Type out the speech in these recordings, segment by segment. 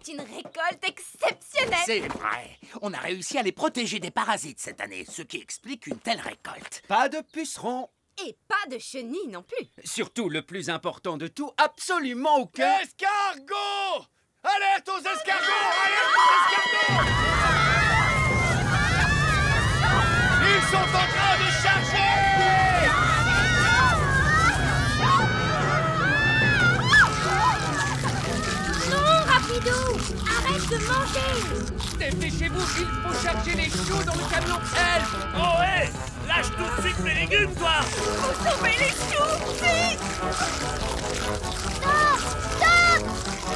C'est une récolte exceptionnelle. C'est vrai. On a réussi à les protéger des parasites cette année, ce qui explique une telle récolte. Pas de pucerons. Et pas de chenilles non plus. Surtout le plus important de tout, absolument aucun... Escargot! Alerte aux escargots! Alerte aux escargots! Ils sont en train de charger! Non, Rapidou! Arrête de manger! Dépêchez-vous, il faut charger les choux dans le camion Elf. Oh, hé! Lâche tout de suite mes légumes, toi! Faut sauver les choux! Vite!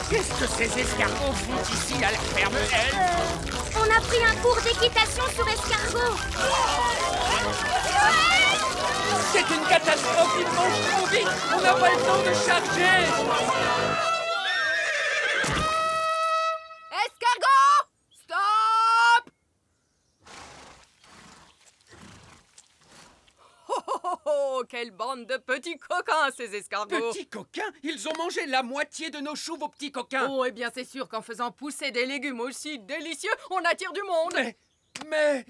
Qu'est-ce que ces escargots font ici à la ferme Elf? On a pris un cours d'équitation sur escargot. C'est une catastrophe, ils mangent trop vite. On n'a pas le temps de charger. Escargot! Stop! Oh, quelle bande de petits coquins, ces escargots. Petits coquins? Ils ont mangé la moitié de nos choux, vos petits coquins. Oh, eh bien, c'est sûr qu'en faisant pousser des légumes aussi délicieux, on attire du monde. Mais...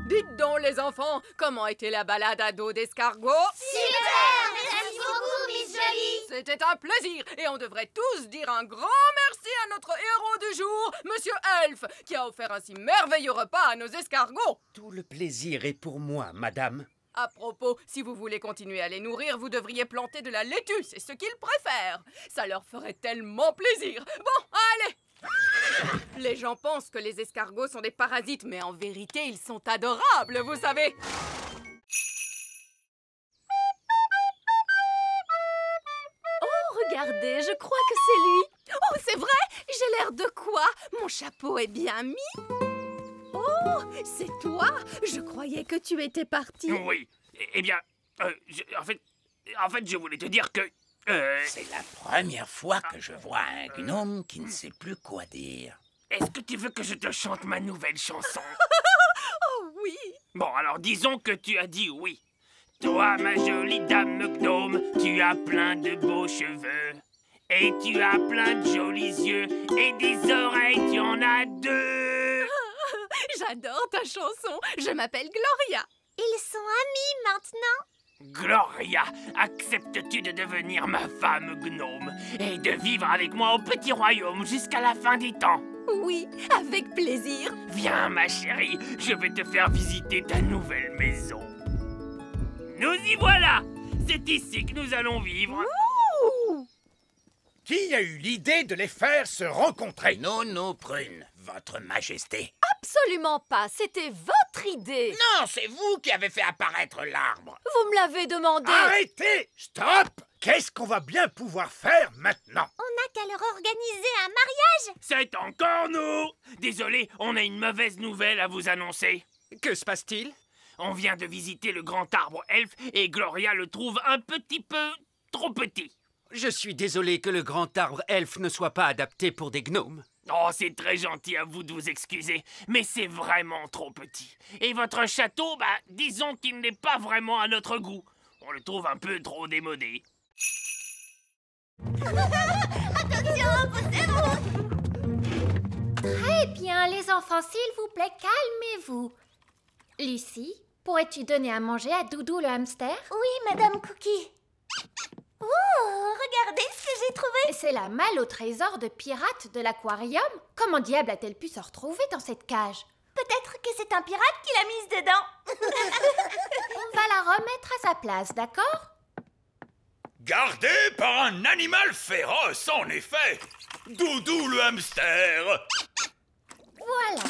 Dites donc, les enfants, comment était la balade à dos d'escargot? Super! Merci beaucoup, Miss Jolie! C'était un plaisir et on devrait tous dire un grand merci à notre héros du jour, Monsieur Elf, qui a offert un si merveilleux repas à nos escargots. Tout le plaisir est pour moi, madame. À propos, si vous voulez continuer à les nourrir, vous devriez planter de la laitue, c'est ce qu'ils préfèrent. Ça leur ferait tellement plaisir. Bon, allez! Les gens pensent que les escargots sont des parasites, mais en vérité, ils sont adorables, vous savez. Oh, regardez, je crois que c'est lui. Oh, c'est vrai? J'ai l'air de quoi? Mon chapeau est bien mis. Oh, c'est toi? Je croyais que tu étais parti. Oui. Eh bien, en fait, je voulais te dire que... C'est la première fois que je vois un gnome qui ne sait plus quoi dire. Est-ce que tu veux que je te chante ma nouvelle chanson? Oh oui. Bon, alors disons que tu as dit oui. Toi, ma jolie dame gnome, tu as plein de beaux cheveux. Et tu as plein de jolis yeux. Et des oreilles, tu en as deux. J'adore ta chanson. Je m'appelle Gloria. Ils sont amis maintenant. Gloria, acceptes-tu de devenir ma femme gnome et de vivre avec moi au petit royaume jusqu'à la fin des temps? Oui, avec plaisir. Viens, ma chérie, je vais te faire visiter ta nouvelle maison. Nous y voilà! C'est ici que nous allons vivre. Ouh! Qui a eu l'idée de les faire se rencontrer? Nono Prune, votre majesté. Absolument pas. C'était votre idée. Non, c'est vous qui avez fait apparaître l'arbre. Vous me l'avez demandé. Arrêtez! Stop! Qu'est-ce qu'on va bien pouvoir faire maintenant? On n'a qu'à leur organiser un mariage. C'est encore nous! Désolé, on a une mauvaise nouvelle à vous annoncer. Que se passe-t-il? On vient de visiter le grand arbre elfe et Gloria le trouve un petit peu trop petit. Je suis désolé que le grand arbre elfe ne soit pas adapté pour des gnomes. Oh, c'est très gentil à vous de vous excuser, mais c'est vraiment trop petit. Et votre château, disons qu'il n'est pas vraiment à notre goût. On le trouve un peu trop démodé. Attention, poussez-vous. Très bien, les enfants, s'il vous plaît, calmez-vous. Lucie, pourrais-tu donner à manger à Doudou le hamster? Oui, Madame Cookie. Oh, regardez ce que j'ai trouvé. C'est la malle au trésor de pirate de l'aquarium. Comment diable a-t-elle pu se retrouver dans cette cage? Peut-être que c'est un pirate qui l'a mise dedans. On va la remettre à sa place, d'accord? Gardé par un animal féroce, en effet. Doudou le hamster. Voilà,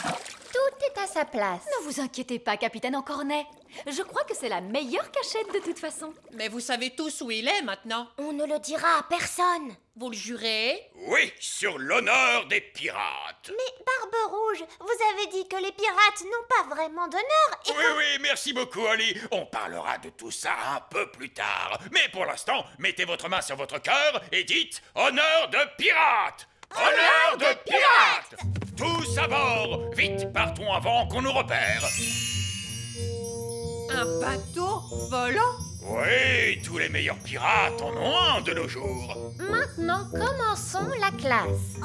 tout est à sa place. Ne vous inquiétez pas, capitaine Encornet. Je crois que c'est la meilleure cachette de toute façon. Mais vous savez tous où il est maintenant. On ne le dira à personne. Vous le jurez? Oui, sur l'honneur des pirates. Mais Barbe Rouge, vous avez dit que les pirates n'ont pas vraiment d'honneur et Oui, merci beaucoup, Oli. On parlera de tout ça un peu plus tard. Mais pour l'instant, mettez votre main sur votre cœur et dites « Honneur de pirate !» Honneur de pirate! Tous à bord! Vite, partons avant qu'on nous repère. Un bateau volant? Oui, tous les meilleurs pirates en ont un de nos jours. Maintenant, commençons la classe.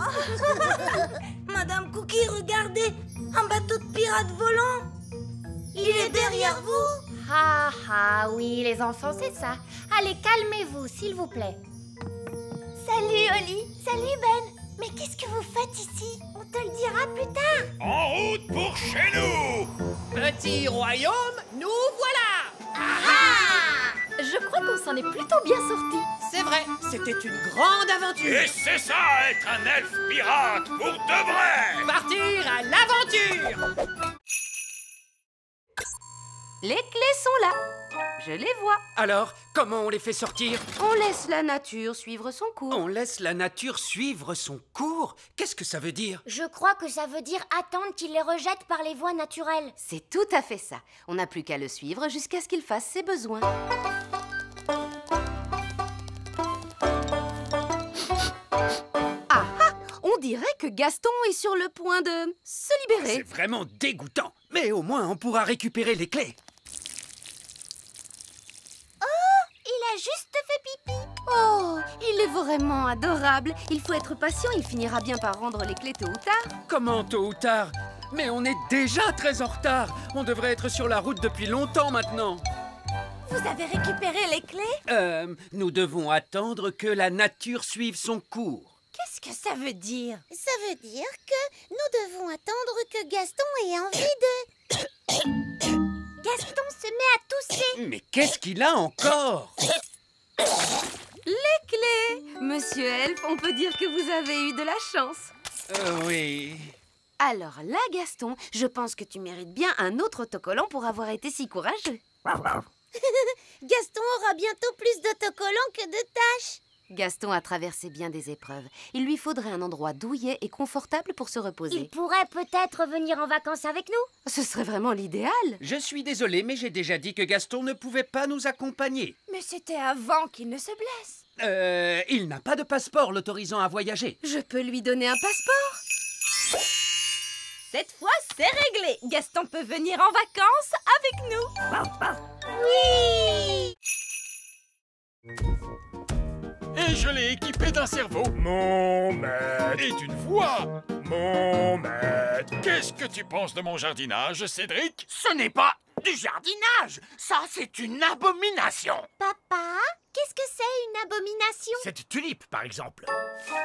Madame Cookie, regardez, un bateau de pirates volant. Il est derrière vous. Ah ah, oui, les enfants, c'est ça. Allez, calmez-vous, s'il vous plaît. Salut Oli, salut Ben. Mais qu'est-ce que vous faites ici? On te le dira plus tard. En route pour chez nous. Petit royaume, nous voilà. Je crois qu'on s'en est plutôt bien sortis. C'est vrai, c'était une grande aventure. Et c'est ça, être un elfe pirate pour de vrai. Partir à l'aventure. Les clés sont là. Je les vois. Alors, comment on les fait sortir? On laisse la nature suivre son cours. On laisse la nature suivre son cours? Qu'est-ce que ça veut dire? Je crois que ça veut dire attendre qu'il les rejette par les voies naturelles. C'est tout à fait ça. On n'a plus qu'à le suivre jusqu'à ce qu'il fasse ses besoins. Ah ah! On dirait que Gaston est sur le point de se libérer. C'est vraiment dégoûtant. Mais au moins, on pourra récupérer les clés. Il a juste fait pipi. Oh, il est vraiment adorable. Il faut être patient, il finira bien par rendre les clés tôt ou tard. Comment tôt ou tard? Mais on est déjà très en retard. On devrait être sur la route depuis longtemps maintenant. Vous avez récupéré les clés? Nous devons attendre que la nature suive son cours. Qu'est-ce que ça veut dire? Ça veut dire que nous devons attendre que Gaston ait envie de... Gaston se met à tousser. Mais qu'est-ce qu'il a encore? Les clés! Monsieur Elfe, on peut dire que vous avez eu de la chance. Oui. Alors là, Gaston, je pense que tu mérites bien un autre autocollant pour avoir été si courageux. Gaston aura bientôt plus d'autocollants que de tâches. Gaston a traversé bien des épreuves. Il lui faudrait un endroit douillet et confortable pour se reposer. Il pourrait peut-être venir en vacances avec nous. Ce serait vraiment l'idéal. Je suis désolé, mais j'ai déjà dit que Gaston ne pouvait pas nous accompagner. Mais c'était avant qu'il ne se blesse. Il n'a pas de passeport l'autorisant à voyager. Je peux lui donner un passeport. Cette fois, c'est réglé. Gaston peut venir en vacances avec nous. Oui! Et je l'ai équipé d'un cerveau. Mon maître. Et d'une voix. Mon maître. Qu'est-ce que tu penses de mon jardinage, Cédric? Ce n'est pas du jardinage. Ça, c'est une abomination. Papa, qu'est-ce que c'est une abomination? Cette tulipe, par exemple.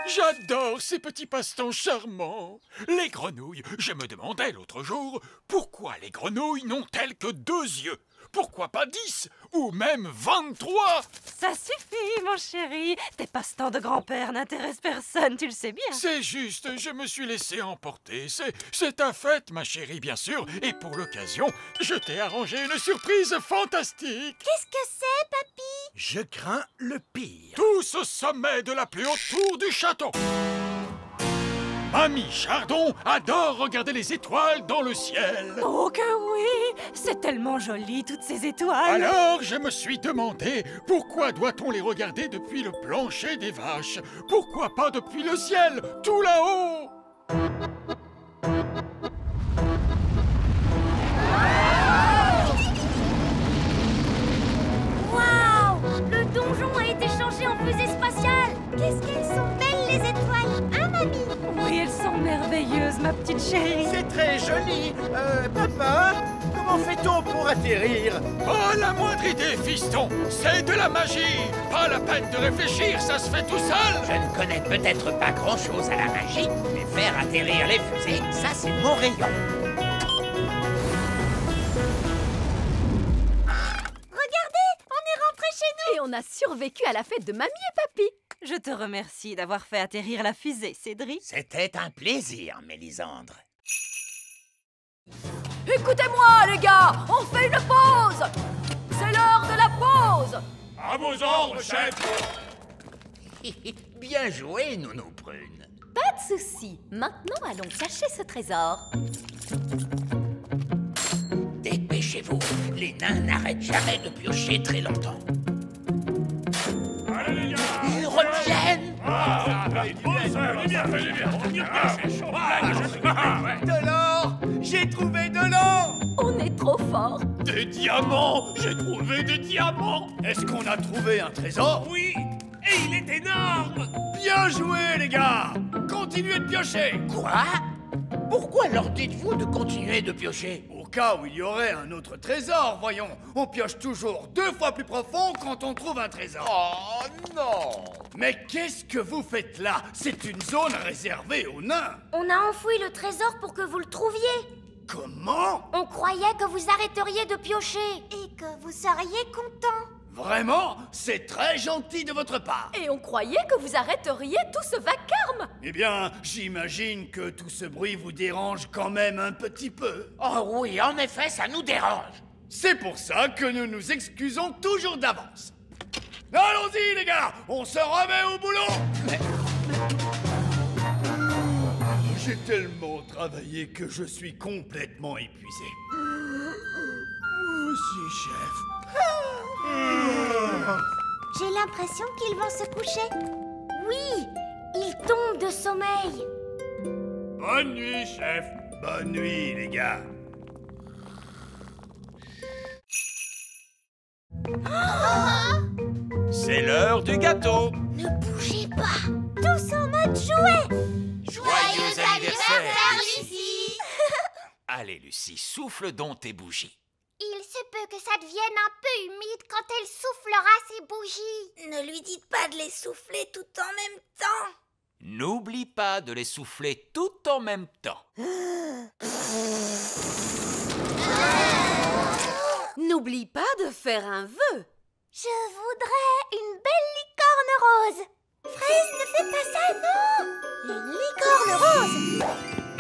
J'adore ces petits passe-temps charmants. Les grenouilles. Je me demandais l'autre jour, pourquoi les grenouilles n'ont-elles que 2 yeux? Pourquoi pas 10 ou même 23? Ça suffit, mon chéri. Tes passe-temps de grand-père n'intéressent personne, tu le sais bien. C'est juste, je me suis laissé emporter. C'est ta fête, ma chérie, bien sûr. Et pour l'occasion, je t'ai arrangé une surprise fantastique. Qu'est-ce que c'est, papy? Je crains le pire. Tous au sommet de la plus haute tour du château. Mamie Chardon adore regarder les étoiles dans le ciel. Oh que oui! C'est tellement joli, toutes ces étoiles. Alors, je me suis demandé, pourquoi doit-on les regarder depuis le plancher des vaches? Pourquoi pas depuis le ciel, tout là-haut? Waouh! Le donjon a été changé en fusée spatiale. Qu'est-ce qu'elles sont belles, les étoiles, hein, mamie? Oui, elles sont merveilleuses, ma petite chérie. C'est très joli. Papa, comment fait-on pour atterrir? Pas la moindre idée, fiston. C'est de la magie. Pas la peine de réfléchir, ça se fait tout seul. Je ne connais peut-être pas grand-chose à la magie, mais faire atterrir les fusées, ça c'est mon rayon. Regardez, on est rentré chez nous. Et on a survécu à la fête de mamie et papy. Je te remercie d'avoir fait atterrir la fusée, Cédric. C'était un plaisir, Mélisandre. Écoutez-moi, les gars, on fait une pause. C'est l'heure de la pause. À vos ordres, chef. Bien joué, Nounou Prune. Pas de souci. Maintenant, allons chercher ce trésor. Dépêchez-vous, les nains n'arrêtent jamais de piocher très longtemps. Allez, les gars. Ils reviennent. De l'or! J'ai trouvé de l'or! On est trop fort. Des diamants! J'ai trouvé des diamants! Est-ce qu'on a trouvé un trésor? Oui, et il est énorme! Bien joué, les gars! Continuez de piocher! Quoi? Pourquoi leur dites-vous de continuer de piocher? Au cas où il y aurait un autre trésor, voyons. On pioche toujours 2 fois plus profond quand on trouve un trésor. Oh non! Mais qu'est-ce que vous faites là? C'est une zone réservée aux nains. On a enfoui le trésor pour que vous le trouviez. Comment? On croyait que vous arrêteriez de piocher. Et que vous seriez content. Vraiment? C'est très gentil de votre part. Et on croyait que vous arrêteriez tout ce vacarme. Eh bien, j'imagine que tout ce bruit vous dérange quand même un petit peu. Oh oui, en effet, ça nous dérange. C'est pour ça que nous nous excusons toujours d'avance. Allons-y, les gars! On se remet au boulot! J'ai tellement travaillé que je suis complètement épuisé. Aussi, chef. J'ai l'impression qu'ils vont se coucher. Oui, ils tombent de sommeil. Bonne nuit, chef. Bonne nuit, les gars. C'est l'heure du gâteau! Ne bougez pas. Tous en mode jouet. Joyeux anniversaire, Lucie. Allez, Lucie, souffle donc tes bougies. Il se peut que ça devienne un peu humide quand elle soufflera ses bougies. Ne lui dites pas de les souffler tout en même temps. N'oublie pas de les souffler tout en même temps. N'oublie pas de faire un vœu. Je voudrais une belle licorne rose. Fraise, ne fais pas ça, non. Une licorne rose.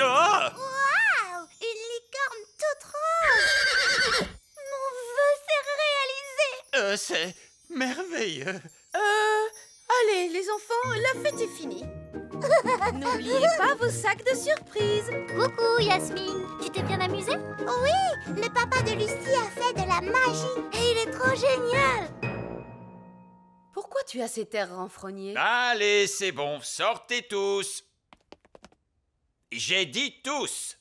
Ah! Waouh, une licorne toute rose. Mon vœu s'est réalisé. C'est merveilleux. Allez, les enfants, la fête est finie. N'oubliez pas vos sacs de surprise. Coucou Yasmine, tu t'es bien amusée? Oui, le papa de Lucie a fait de la magie et il est trop génial. Pourquoi tu as cet air renfrogné? Allez, c'est bon, sortez tous. J'ai dit tous.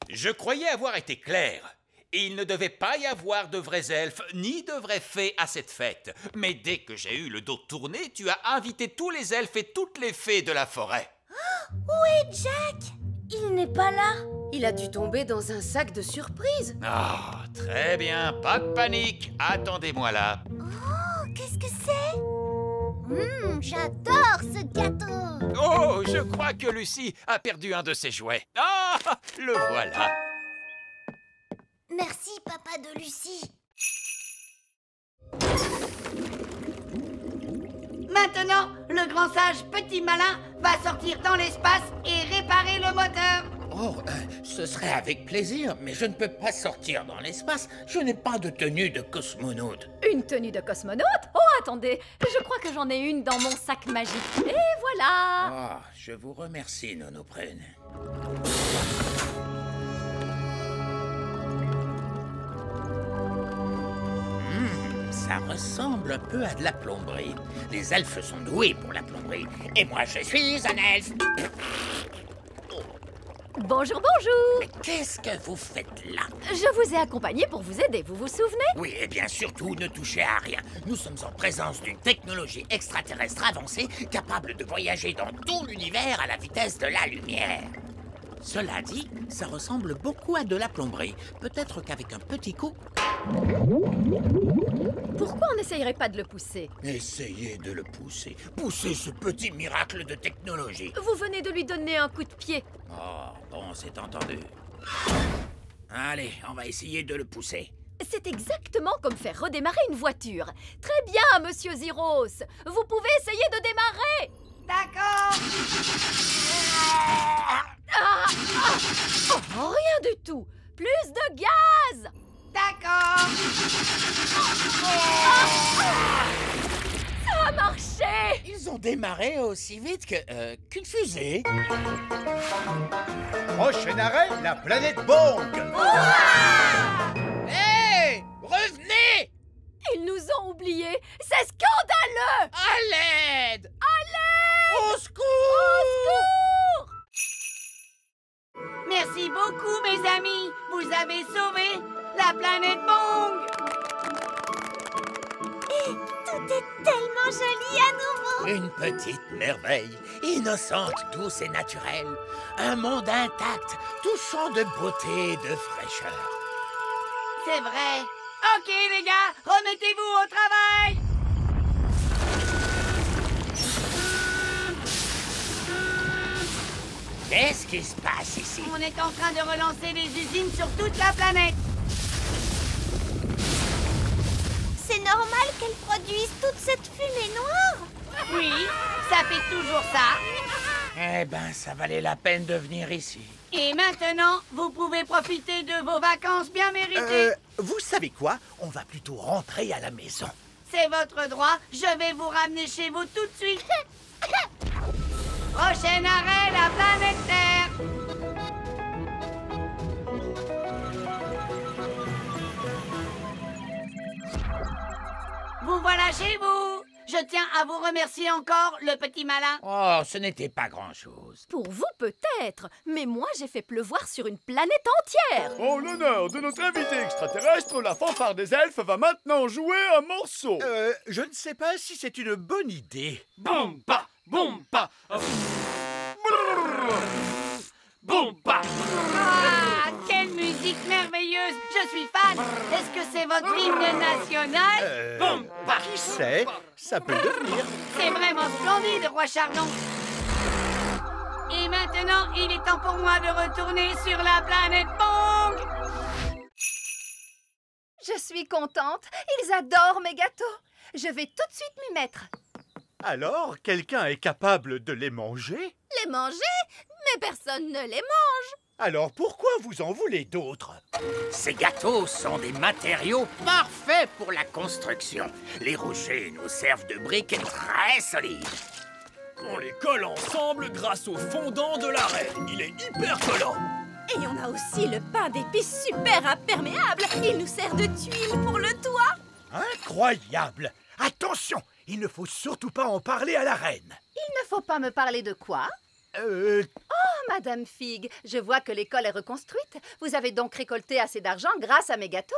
Je croyais avoir été clair. Il ne devait pas y avoir de vrais elfes ni de vraies fées à cette fête. Mais dès que j'ai eu le dos tourné, tu as invité tous les elfes et toutes les fées de la forêt. Où est Jack? Il n'est pas là. Il a dû tomber dans un sac de surprise. Ah, très bien, pas de panique. Attendez-moi là. Oh, qu'est-ce que c'est? J'adore ce gâteau. Oh, je crois que Lucie a perdu un de ses jouets. Ah, le voilà. Merci, papa de Lucie. Maintenant, le grand sage petit malin va sortir dans l'espace et réparer le moteur. Oh, ce serait avec plaisir, mais je ne peux pas sortir dans l'espace. Je n'ai pas de tenue de cosmonaute. Une tenue de cosmonaute? Oh, attendez, je crois que j'en ai une dans mon sac magique. Et voilà. Oh, je vous remercie, Nonoprène. Ça ressemble un peu à de la plomberie. Les elfes sont doués pour la plomberie. Et moi, je suis un elfe. Bonjour, bonjour. Mais qu'est-ce que vous faites là? Je vous ai accompagné pour vous aider, vous vous souvenez? Oui, et bien surtout, ne touchez à rien. Nous sommes en présence d'une technologie extraterrestre avancée capable de voyager dans tout l'univers à la vitesse de la lumière. Cela dit, ça ressemble beaucoup à de la plomberie. Peut-être qu'avec un petit coup... Pourquoi on n'essayerait pas de le pousser? Essayez de le pousser. Poussez ce petit miracle de technologie. Vous venez de lui donner un coup de pied. Oh, bon, c'est entendu. Allez, on va essayer de le pousser. C'est exactement comme faire redémarrer une voiture. Très bien, monsieur Ziros. Vous pouvez essayer de démarrer. D'accord. Oh, rien du tout. Plus de gaz. D'accord. Ça a marché. Ils ont démarré aussi vite qu'une fusée. Prochain arrêt, la planète Bong. Hé! Revenez! Ils nous ont oubliés. C'est scandaleux. À l'aide! À l'aide. Au secours! Au secours! Merci beaucoup, mes amis. Vous vous avez sauvé la planète Bong. Et tout est tellement joli à nouveau. Une petite merveille, innocente, douce et naturelle. Un monde intact, touchant de beauté et de fraîcheur. C'est vrai. Ok les gars, remettez-vous au travail. Qu'est-ce qui se passe ici? On est en train de relancer les usines sur toute la planète. C'est normal qu'elles produisent toute cette fumée noire. Oui, ça fait toujours ça. Eh ben, ça valait la peine de venir ici. Et maintenant, vous pouvez profiter de vos vacances bien méritées. Vous savez quoi? On va plutôt rentrer à la maison. C'est votre droit. Je vais vous ramener chez vous tout de suite. Prochain arrêt, la planète Terre. Vous voilà chez vous. Je tiens à vous remercier encore, le petit malin. Oh, ce n'était pas grand-chose. Pour vous peut-être, mais moi j'ai fait pleuvoir sur une planète entière. En l'honneur de notre invité extraterrestre, la fanfare des elfes va maintenant jouer un morceau. Je ne sais pas si c'est une bonne idée. Bomba, bomba, bomba. Ah, quelle musique merveilleuse. Je suis fan. Est-ce que c'est votre hymne national? Bomba. Qui sait? Ça peut devenir. C'est vraiment splendide, Roi Chardon. Et maintenant, il est temps pour moi de retourner sur la planète Bong. Je suis contente, ils adorent mes gâteaux. Je vais tout de suite m'y mettre. Alors, quelqu'un est capable de les manger? Les manger? Mais personne ne les mange. Alors pourquoi vous en voulez d'autres? Ces gâteaux sont des matériaux parfaits pour la construction. Les rochers nous servent de briques très solides. On les colle ensemble grâce au fondant de la reine. Il est hyper collant. Et on a aussi le pain d'épices super imperméable. Il nous sert de tuile pour le toit. Incroyable! Attention! Il ne faut surtout pas en parler à la reine. Il ne faut pas me parler de quoi? Madame Fig, je vois que l'école est reconstruite. Vous avez donc récolté assez d'argent grâce à mes gâteaux.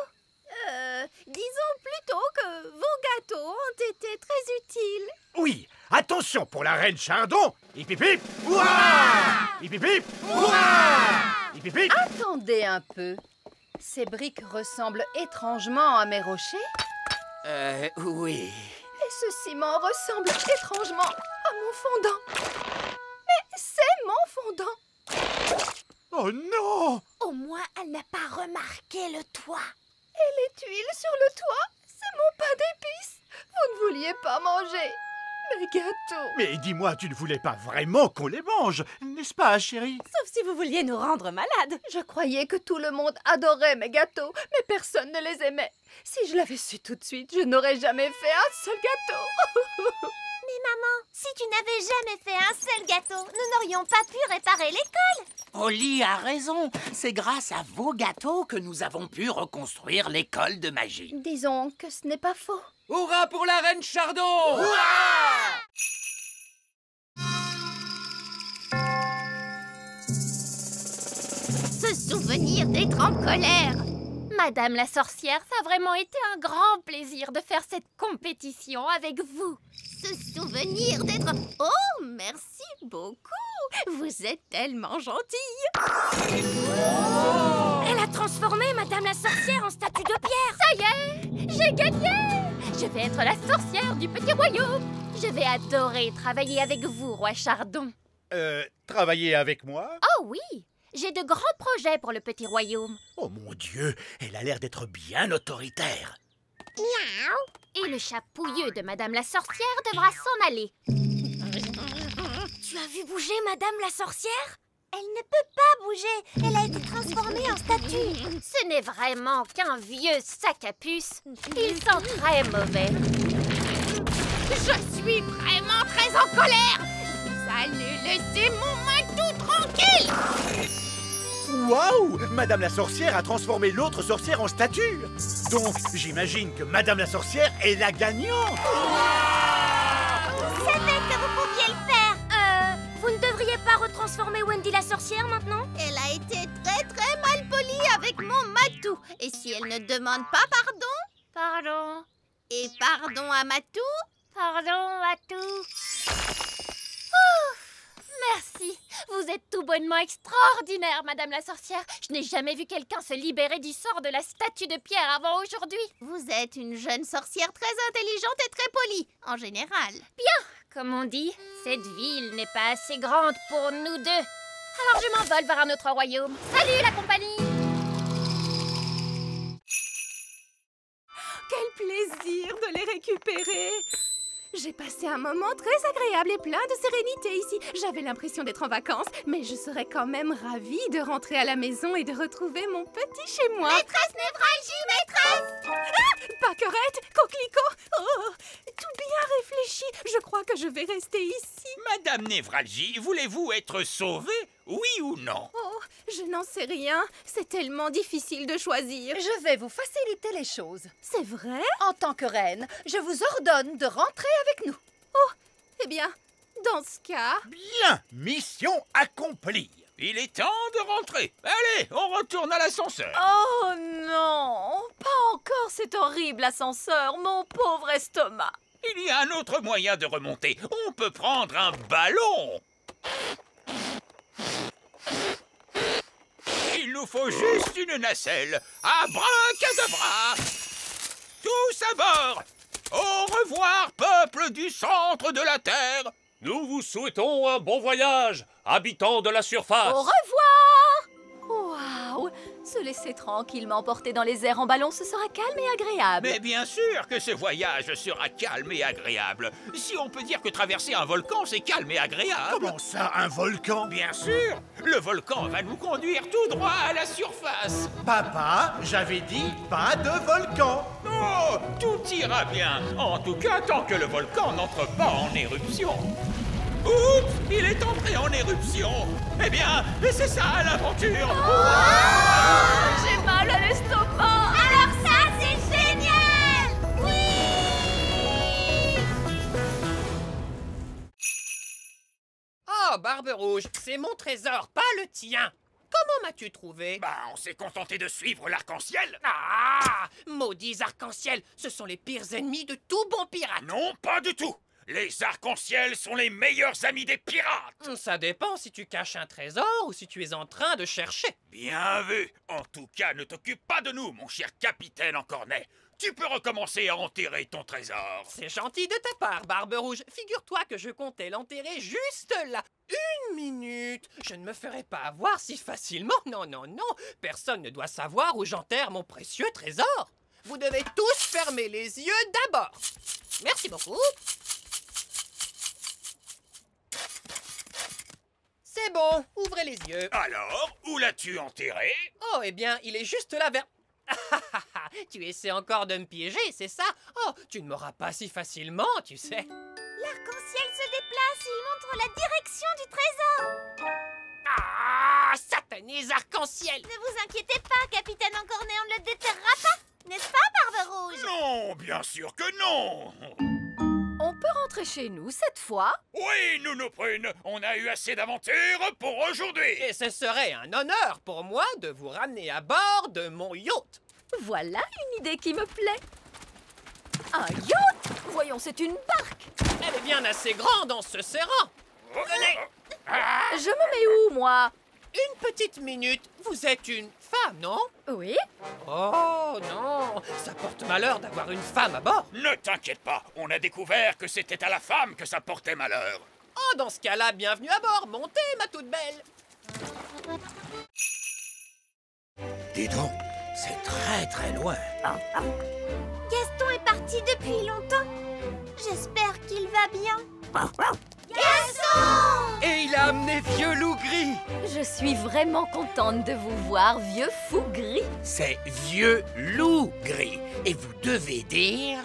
Disons plutôt que vos gâteaux ont été très utiles. Oui, attention pour la reine Chardon. Hip hip hip! Ouah! Hip hip hip! Ouah! Hip hip hip! Attendez un peu. Ces briques ressemblent étrangement à mes rochers. Oui. Et ce ciment ressemble étrangement à mon fondant. Mais c'est mon fondant. Oh non! Au moins, elle n'a pas remarqué le toit. Et les tuiles sur le toit, c'est mon pain d'épices. Vous ne vouliez pas manger mes gâteaux. Mais dis-moi, tu ne voulais pas vraiment qu'on les mange, n'est-ce pas, chérie? Sauf si vous vouliez nous rendre malades. Je croyais que tout le monde adorait mes gâteaux, mais personne ne les aimait. Si je l'avais su tout de suite, je n'aurais jamais fait un seul gâteau. Mais maman, si tu n'avais jamais fait un seul gâteau, nous n'aurions pas pu réparer l'école. Oli a raison. C'est grâce à vos gâteaux que nous avons pu reconstruire l'école de magie. Disons que ce n'est pas faux. Hurrah pour la reine Chardon! Se souvenir d'être en colère. Madame la sorcière, ça a vraiment été un grand plaisir de faire cette compétition avec vous. Se souvenir d'être... Oh, merci beaucoup. Vous êtes tellement gentille. Elle a transformé Madame la sorcière en statue de pierre. Ça y est, j'ai gagné. Je vais être la sorcière du petit royaume. Je vais adorer travailler avec vous, Roi Chardon. Travailler avec moi? Oh oui, j'ai de grands projets pour le petit royaume. Oh mon Dieu, elle a l'air d'être bien autoritaire. Miaou. Et le chat pouilleux de Madame la sorcière devra s'en aller. Tu as vu bouger Madame la sorcière? Elle ne peut pas bouger. Elle a été transformée en statue. Ce n'est vraiment qu'un vieux sac à puce. Il sent très mauvais. Je suis vraiment très en colère. Vous allez laisser mon Matou tranquille. Waouh! Madame la sorcière a transformé l'autre sorcière en statue. Donc, j'imagine que Madame la sorcière est la gagnante. Je savais que vous pouviez le faire. Vous ne devriez pas retransformer Wendy la sorcière maintenant? Elle a été très mal polie avec avec mon Matou. Et si elle ne demande pas pardon? Pardon. Et pardon à Matou? Pardon, Matou. Merci. Vous êtes tout bonnement extraordinaire, Madame la sorcière. Je n'ai jamais vu quelqu'un se libérer du sort de la statue de pierre avant aujourd'hui. Vous êtes une jeune sorcière très intelligente et très polie, en général. Bien. Comme on dit, cette ville n'est pas assez grande pour nous deux. Alors je m'envole vers un autre royaume. Salut la compagnie! Quel plaisir de les récupérer! J'ai passé un moment très agréable et plein de sérénité ici. J'avais l'impression d'être en vacances, mais je serais quand même ravie de rentrer à la maison et de retrouver mon petit chez-moi. Maîtresse Névralgie, maîtresse! Ah, Paquerette, coquelicot, oh, tout bien réfléchi. Je crois que je vais rester ici. Madame Névralgie, voulez-vous être sauvée, oui ou non? Oh, je n'en sais rien. C'est tellement difficile de choisir. Je vais vous faciliter les choses. C'est vrai? En tant que reine, je vous ordonne de rentrer avec nous. Oh, eh bien, dans ce cas... Bien, mission accomplie. Il est temps de rentrer. Allez, on retourne à l'ascenseur. Oh non! Pas encore cet horrible ascenseur, mon pauvre estomac. Il y a un autre moyen de remonter. On peut prendre un ballon. Il nous faut juste une nacelle. Abracadabra! Tous à bord! Au revoir, peuple du centre de la Terre! Nous vous souhaitons un bon voyage, habitants de la surface. Au revoir! Waouh! Se laisser tranquillement porter dans les airs en ballon, ce sera calme et agréable. Mais bien sûr que ce voyage sera calme et agréable. Si on peut dire que traverser un volcan, c'est calme et agréable. Comment ça, un volcan? Bien sûr! Le volcan va nous conduire tout droit à la surface. Papa, j'avais dit pas de volcan. Oh, tout ira bien. En tout cas, tant que le volcan n'entre pas en éruption. Oups, il est entré en éruption. Eh bien, c'est ça l'aventure. J'ai mal à l'estomac. Alors ça, c'est génial! Oui! Oh, Barbe Rouge, c'est mon trésor, pas le tien. Comment m'as-tu trouvé? Bah, on s'est contenté de suivre l'arc-en-ciel. Ah! Maudits arcs-en-ciel, ce sont les pires ennemis de tout bon pirate. Non, pas du tout. Les arcs-en-ciel sont les meilleurs amis des pirates. Ça dépend si tu caches un trésor ou si tu es en train de chercher. Bien vu. En tout cas, ne t'occupe pas de nous, mon cher capitaine en cornet. Tu peux recommencer à enterrer ton trésor. C'est gentil de ta part, Barbe Rouge. Figure-toi que je comptais l'enterrer juste là. 1 minute. Je ne me ferai pas avoir si facilement. Non, non, non. Personne ne doit savoir où j'enterre mon précieux trésor. Vous devez tous fermer les yeux d'abord. Merci beaucoup. C'est bon, ouvrez les yeux. Alors, où l'as-tu enterré? Oh, eh bien, il est juste là vers... Tu essaies encore de me piéger, c'est ça? Oh, tu ne m'auras pas si facilement, tu sais. L'arc-en-ciel se déplace, il montre la direction du trésor. Ah, satanés arc-en-ciel! Ne vous inquiétez pas, capitaine Encornet, on ne le déterrera pas. N'est-ce pas, Barbe Rouge? Non, bien sûr que non. On peut rentrer chez nous cette fois? Oui, Nounou Prune, on a eu assez d'aventures pour aujourd'hui. Et ce serait un honneur pour moi de vous ramener à bord de mon yacht. Voilà une idée qui me plaît. Un yacht? Voyons, c'est une barque. Elle est bien assez grande en se serrant. Venez. Je me mets où, moi? Une petite minute. Vous êtes une femme, non? Oui. Oh non, ça porte malheur d'avoir une femme à bord. Ne t'inquiète pas, on a découvert que c'était à la femme que ça portait malheur. Oh, dans ce cas-là, bienvenue à bord. Montez, ma toute belle. Dis donc, c'est très très loin. Gaston est parti depuis longtemps. J'espère qu'il va bien. Gaston! Et il a amené Vieux Loup Gris. Je suis vraiment contente de vous voir, vieux fou gris. C'est Vieux Loup Gris. Et vous devez dire...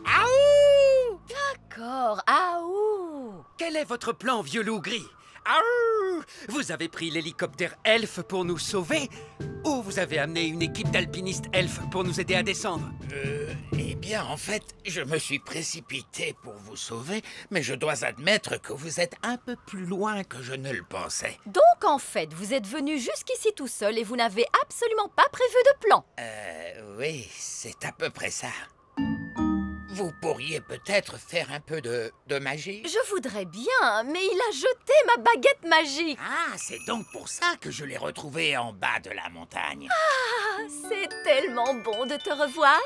Aouh! D'accord, aouh! Quel est votre plan, Vieux Loup Gris? Aouh! Vous avez pris l'hélicoptère elfe pour nous sauver? Ou vous avez amené une équipe d'alpinistes elfes pour nous aider à descendre? Eh Bien, en fait, je me suis précipité pour vous sauver, mais je dois admettre que vous êtes un peu plus loin que je ne le pensais. Donc, en fait, vous êtes venu jusqu'ici tout seul et vous n'avez absolument pas prévu de plan. Oui, c'est à peu près ça. Vous pourriez peut-être faire un peu de magie? Je voudrais bien, mais il a jeté ma baguette magique. Ah, c'est donc pour ça que je l'ai retrouvé en bas de la montagne. Ah, c'est tellement bon de te revoir.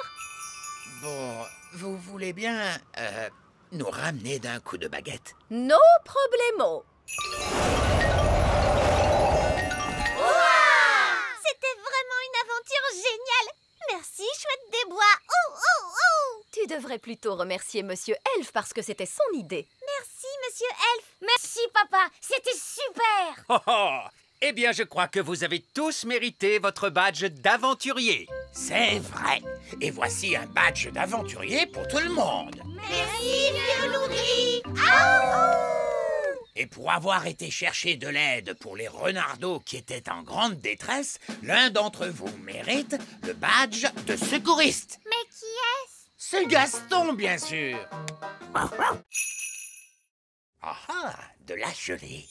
Bon, vous voulez bien nous ramener d'un coup de baguette? No problemo. C'était vraiment une aventure géniale. Merci, chouette des bois. Oh, oh, oh. Tu devrais plutôt remercier Monsieur Elf parce que c'était son idée. Merci, Monsieur Elf. Merci, papa. C'était super. Oh, oh. Eh bien, je crois que vous avez tous mérité votre badge d'aventurier. C'est vrai. Et voici un badge d'aventurier pour tout le monde. Merci, vieux loup gris. Et pour avoir été chercher de l'aide pour les renardeaux qui étaient en grande détresse, l'un d'entre vous mérite le badge de secouriste. Mais qui est-ce? C'est Gaston, bien sûr. Ah ah, de la gelée.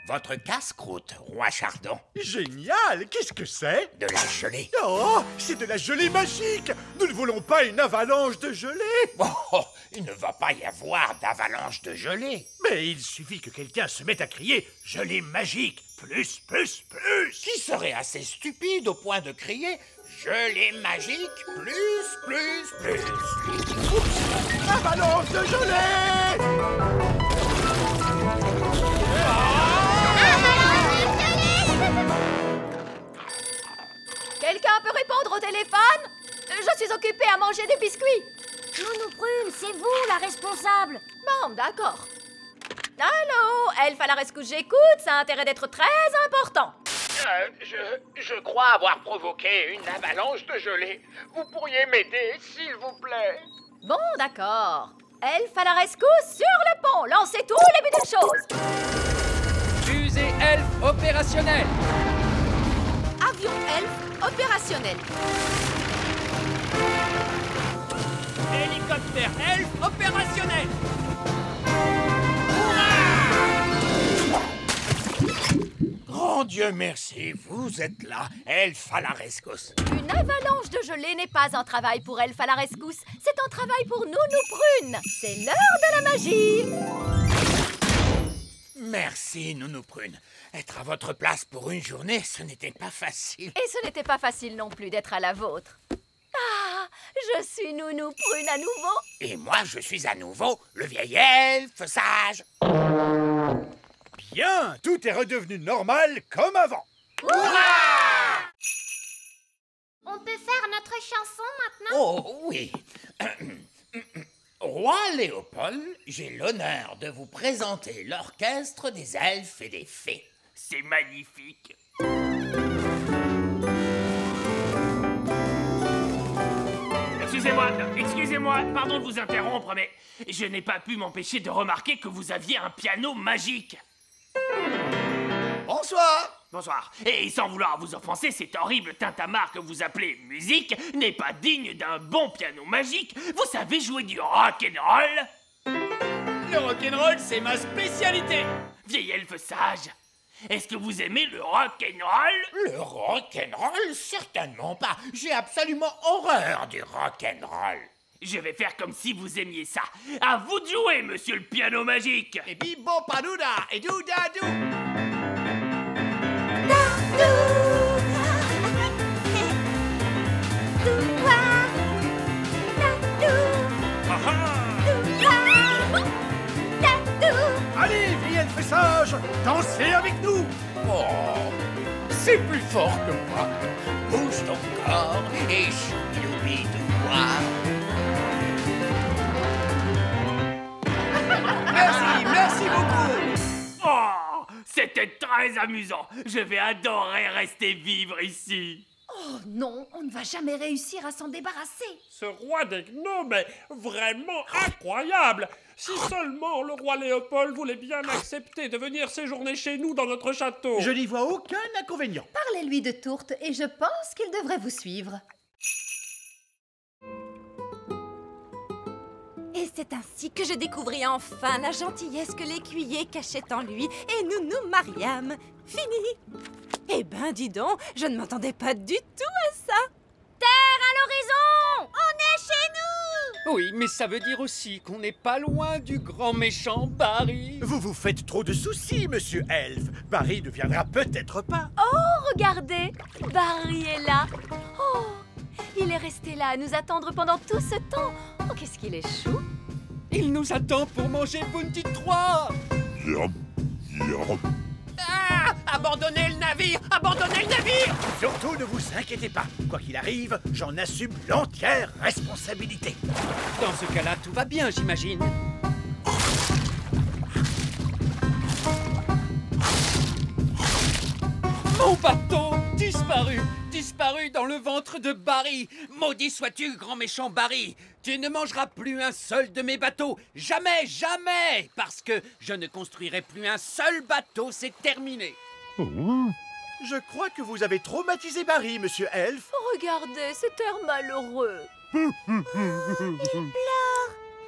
Votre casse-croûte, roi Chardon. Génial! Qu'est-ce que c'est? De la gelée. Oh, c'est de la gelée magique! Nous ne voulons pas une avalanche de gelée! Oh, il ne va pas y avoir d'avalanche de gelée. Mais il suffit que quelqu'un se mette à crier « gelée magique! Plus, plus, plus !» Qui serait assez stupide au point de crier « gelée magique! Plus, plus, plus !» Oups! Avalanche de gelée! Quelqu'un peut répondre au téléphone? Je suis occupée à manger des biscuits. Nounou Prune, c'est vous la responsable. Bon, d'accord. Allô, Elf à la rescousse, j'écoute, ça a intérêt d'être très important. Je crois avoir provoqué une avalanche de gelée. Vous pourriez m'aider, s'il vous plaît? Bon, d'accord. Elf à la rescousse sur le pont, lancez tous les buts de choses. Fusée Elf opérationnelle. Avion Elf opérationnel. Hélicoptère Elf opérationnel. Grand Dieu merci, vous êtes là, Elf à la rescousse. Une avalanche de gelée n'est pas un travail pour Elf à la rescousse, c'est un travail pour Nounou Prune. C'est l'heure de la magie. Merci, Nounou Prune. Être à votre place pour une journée, ce n'était pas facile. Et ce n'était pas facile non plus d'être à la vôtre. Ah, je suis Nounou Prune à nouveau. Et moi, je suis à nouveau le vieil elfe sage. Bien, tout est redevenu normal comme avant. On peut faire notre chanson maintenant? Oh oui. Roi Léopold, j'ai l'honneur de vous présenter l'orchestre des elfes et des fées. C'est magnifique. Excusez-moi, pardon de vous interrompre, mais je n'ai pas pu m'empêcher de remarquer que vous aviez un piano magique. Bonsoir. Bonsoir. Et sans vouloir vous offenser, cet horrible tintamarre que vous appelez musique n'est pas digne d'un bon piano magique. Vous savez jouer du rock'n'roll? Le rock'n'roll, c'est ma spécialité. Vieil elfe sage, est-ce que vous aimez le rock'n'roll? Le rock'n'roll? Certainement pas. J'ai absolument horreur du rock'n'roll. Je vais faire comme si vous aimiez ça. À vous de jouer, monsieur le piano magique. Et bibo padouda et doudadou. Allez, vieil elfe sage, dansez avec nous. Oh, c'est plus fort que moi. Bouge ton corps et choubi-doubi-dou-moi. Merci beaucoup. Oh, c'était très amusant. Je vais adorer rester vivre ici. Oh non, on ne va jamais réussir à s'en débarrasser. Ce roi des gnomes est vraiment incroyable. Si seulement le roi Léopold voulait bien accepter de venir séjourner chez nous dans notre château. Je n'y vois aucun inconvénient. Parlez-lui de Tourte et je pense qu'il devrait vous suivre. c'est ainsi que je découvris enfin la gentillesse que l'écuyer cachait en lui et nous nous mariâmes. Fini. Eh ben, dis donc, je ne m'attendais pas du tout à ça. Terre à l'horizon! On est chez nous! Oui, mais ça veut dire aussi qu'on n'est pas loin du grand méchant Barry. Vous vous faites trop de soucis, monsieur Elf. Barry ne viendra peut-être pas. Oh, regardez, Barry est là. Oh, il est resté là à nous attendre pendant tout ce temps. Oh, qu'est-ce qu'il est chou. Il nous attend pour manger Bounty 3. Ah! Abandonnez le navire! Abandonnez le navire! Surtout, ne vous inquiétez pas. Quoi qu'il arrive, j'en assume l'entière responsabilité. Dans ce cas-là, tout va bien, j'imagine. Mon bateau disparu! Disparu dans le ventre de Barry! Maudit sois-tu, grand méchant Barry! Tu ne mangeras plus un seul de mes bateaux! Jamais, jamais! Parce que je ne construirai plus un seul bateau, c'est terminé! Je crois que vous avez traumatisé Barry, monsieur Elf. Regardez, cet air malheureux.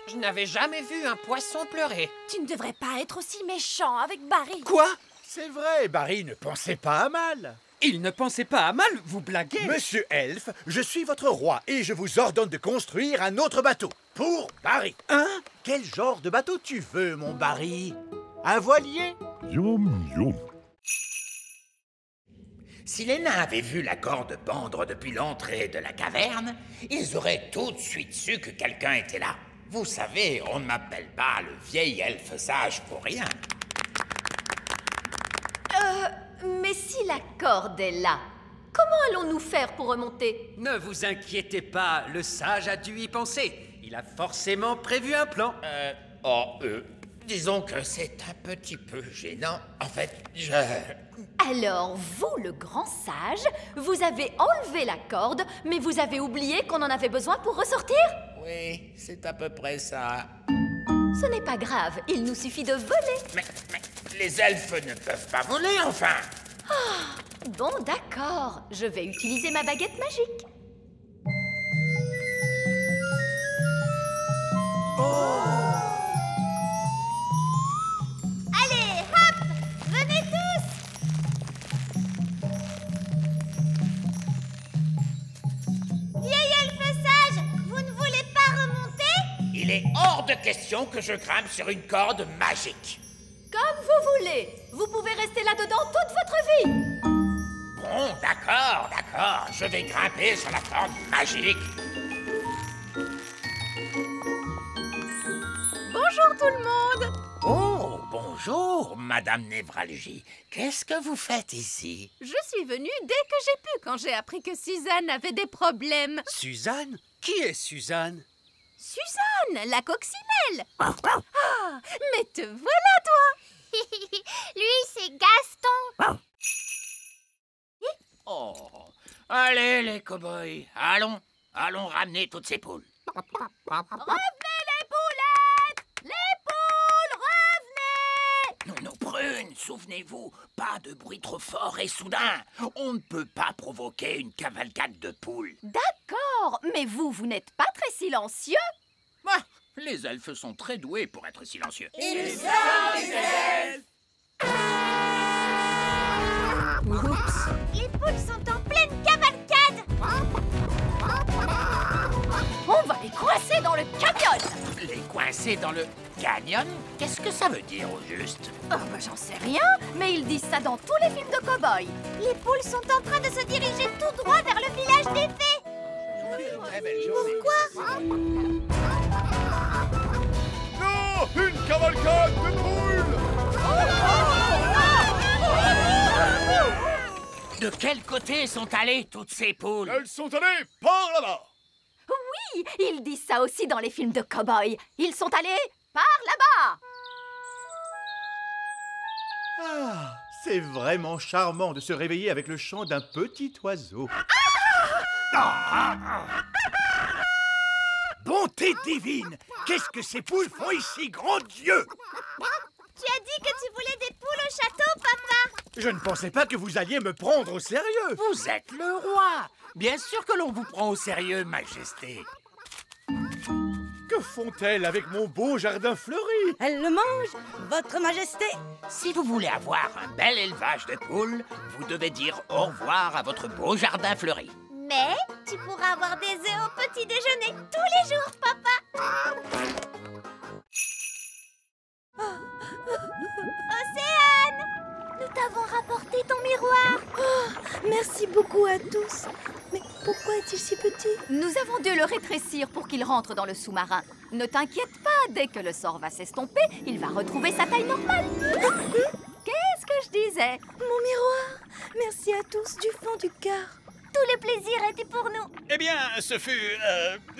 Je n'avais jamais vu un poisson pleurer. Tu ne devrais pas être aussi méchant avec Barry. Quoi? C'est vrai, Barry ne pensait pas à mal. Il ne pensait pas à mal, vous blaguez? Monsieur Elf, je suis votre roi et je vous ordonne de construire un autre bateau. Pour Barry. Hein? Quel genre de bateau tu veux, mon Barry? Un voilier? Si les nains avaient vu la corde pendre depuis l'entrée de la caverne, ils auraient tout de suite su que quelqu'un était là. Vous savez, on ne m'appelle pas le vieil elfe sage pour rien. Mais si la corde est là, comment allons-nous faire pour remonter? Ne vous inquiétez pas, le sage a dû y penser. Il a forcément prévu un plan. Disons que c'est un petit peu gênant. En fait, Alors, vous, le grand sage, vous avez enlevé la corde, mais vous avez oublié qu'on en avait besoin pour ressortir? Oui, c'est à peu près ça. Ce n'est pas grave, il nous suffit de voler. Mais les elfes ne peuvent pas voler, enfin. Bon, d'accord, je vais utiliser ma baguette magique. Allez, hop! Venez tous! Vieil elfe sage, vous ne voulez pas remonter? Il est hors de question que je grimpe sur une corde magique. Comme vous voulez. Vous pouvez rester là-dedans toute votre vie. Bon, d'accord. Je vais grimper sur la corde magique. Bonjour tout le monde. Oh, bonjour, Madame Névralgie. Qu'est-ce que vous faites ici? Je suis venue dès que j'ai pu quand j'ai appris que Suzanne avait des problèmes. Suzanne? Qui est Suzanne? Suzanne, la coccinelle. Ah, mais te voilà, toi. Lui, c'est Gaston. Oh, allez les cow-boys, allons ramener toutes ces poules. Revenez les poulettes! Les poules, revenez! Non, Prune, souvenez-vous, pas de bruit trop fort et soudain. On ne peut pas provoquer une cavalcade de poules. D'accord, mais vous n'êtes pas très silencieux. Les elfes sont très doués pour être silencieux. Ils sont des elfes. Oups. Les poules sont en pleine cavalcade. On va les coincer dans le canyon. Les coincer dans le canyon? Qu'est-ce que ça veut dire au juste? J'en sais rien, mais ils disent ça dans tous les films de cow-boys. Les poules sont en train de se diriger tout droit vers le village des fées. Pourquoi? Non! Une cavalcade de poules! De quel côté sont allées toutes ces poules? Elles sont allées par là-bas! Oui, ils disent ça aussi dans les films de cow-boys. Ils sont allés par là-bas. C'est vraiment charmant de se réveiller avec le chant d'un petit oiseau. Bonté divine! Qu'est-ce que ces poules font ici, grand Dieu? Tu as dit que tu voulais des poules au château, papa. Je ne pensais pas que vous alliez me prendre au sérieux. Vous êtes le roi. Bien sûr que l'on vous prend au sérieux, Majesté. Que Que font-elles avec mon beau jardin fleuri? Elles le mangent, votre majesté. Si vous voulez avoir un bel élevage de poules, vous devez dire au revoir à votre beau jardin fleuri. Mais tu pourras avoir des œufs au petit déjeuner tous les jours, papa. Océane, nous t'avons rapporté ton miroir. Oh, merci beaucoup à tous. Mais pourquoi est-il si petit? Nous avons dû le rétrécir pour qu'il rentre dans le sous-marin. Ne t'inquiète pas, dès que le sort va s'estomper, il va retrouver sa taille normale. Qu'est-ce que je disais? Mon miroir. Merci à tous du fond du cœur. Tout le plaisir était pour nous. Eh bien, ce fut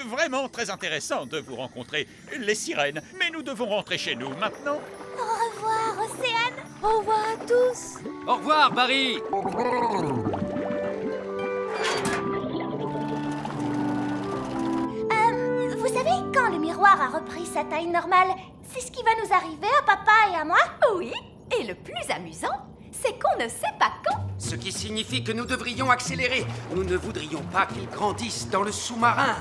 vraiment très intéressant de vous rencontrer, les sirènes. Mais nous devons rentrer chez nous maintenant. Au revoir, Océane. Au revoir à tous. Au revoir, Barry. Vous savez, quand le miroir a repris sa taille normale, c'est ce qui va nous arriver à papa et à moi? Oui, et le plus amusant, c'est qu'on ne sait pas quand. Ce qui signifie que nous devrions accélérer. Nous ne voudrions pas qu'ils grandissent dans le sous-marin.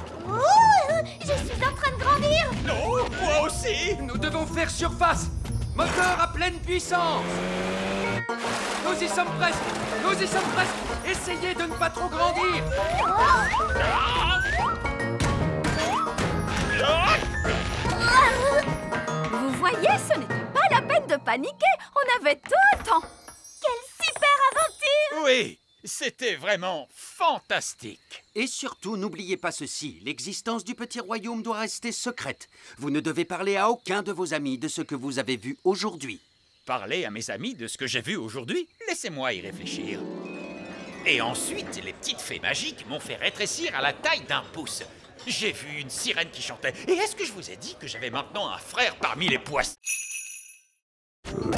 Je suis en train de grandir. Non, moi aussi. Nous devons faire surface. Moteur à pleine puissance. Nous y sommes presque. Nous y sommes presque. Essayez de ne pas trop grandir. Vous voyez, ce n'était pas la peine de paniquer. On avait tout le temps. Quelle super aventure! Oui, c'était vraiment fantastique. Et surtout, n'oubliez pas ceci. L'existence du petit royaume doit rester secrète. Vous ne devez parler à aucun de vos amis de ce que vous avez vu aujourd'hui. Parler à mes amis de ce que j'ai vu aujourd'hui? Laissez-moi y réfléchir. Et ensuite, les petites fées magiques m'ont fait rétrécir à la taille d'un pouce. J'ai vu une sirène qui chantait. Et est-ce que je vous ai dit que j'avais maintenant un frère parmi les poissons? Nounou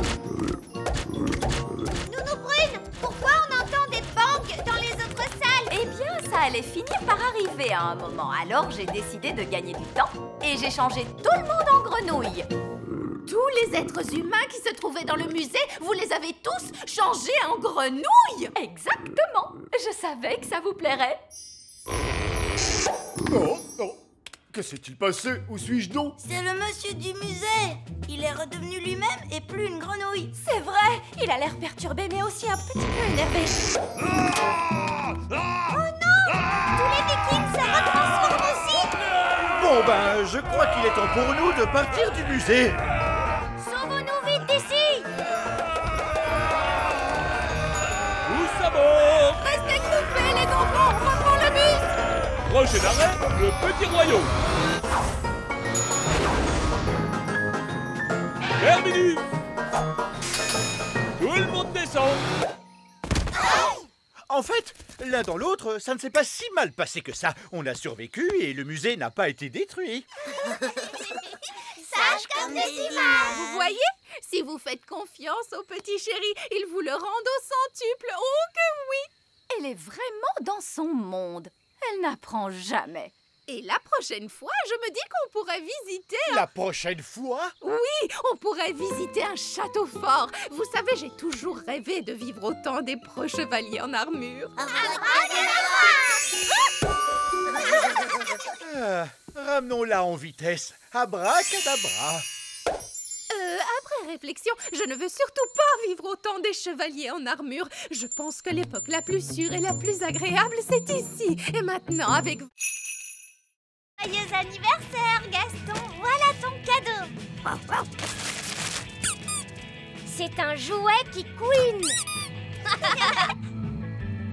Brune, pourquoi on entend des bangs dans les autres salles? Eh bien, ça allait finir par arriver à un moment. Alors, j'ai décidé de gagner du temps et j'ai changé tout le monde en grenouille. Tous les êtres humains qui se trouvaient dans le musée, vous les avez tous changés en grenouilles. Exactement. Je savais que ça vous plairait. Oh, oh. Que s'est-il passé? Où suis-je donc? C'est le monsieur du musée. Il est redevenu lui-même et plus une grenouille. C'est vrai. Il a l'air perturbé, mais aussi un petit peu énervé. Oh non! Tous les vikings se retransforment aussi. Bon ben, je crois qu'il est temps pour nous de partir du musée. Sauvons-nous vite d'ici! Tous à bord. Restez groupés, les enfants, on reprend le bus. Prochain arrêt, le petit royaume. Terminus. Tout le monde descend. En fait, l'un dans l'autre, ça ne s'est pas si mal passé que ça. On a survécu et le musée n'a pas été détruit. Sage comme des images. Vous voyez? Si vous faites confiance au petit chéri, il vous le rend au centuple. Oh que oui! Elle est vraiment dans son monde. Elle n'apprend jamais. Et la prochaine fois, je me dis qu'on pourrait visiter... La prochaine fois? Oui, on pourrait visiter un château fort. Vous savez, j'ai toujours rêvé de vivre au temps des pros chevaliers en armure. Ramenons-la en vitesse. Abracadabra. Après réflexion, je ne veux surtout pas vivre au temps des chevaliers en armure. Je pense que l'époque la plus sûre et la plus agréable, c'est ici. Et maintenant, avec... Joyeux anniversaire, Gaston. Voilà ton cadeau. C'est un jouet qui couine.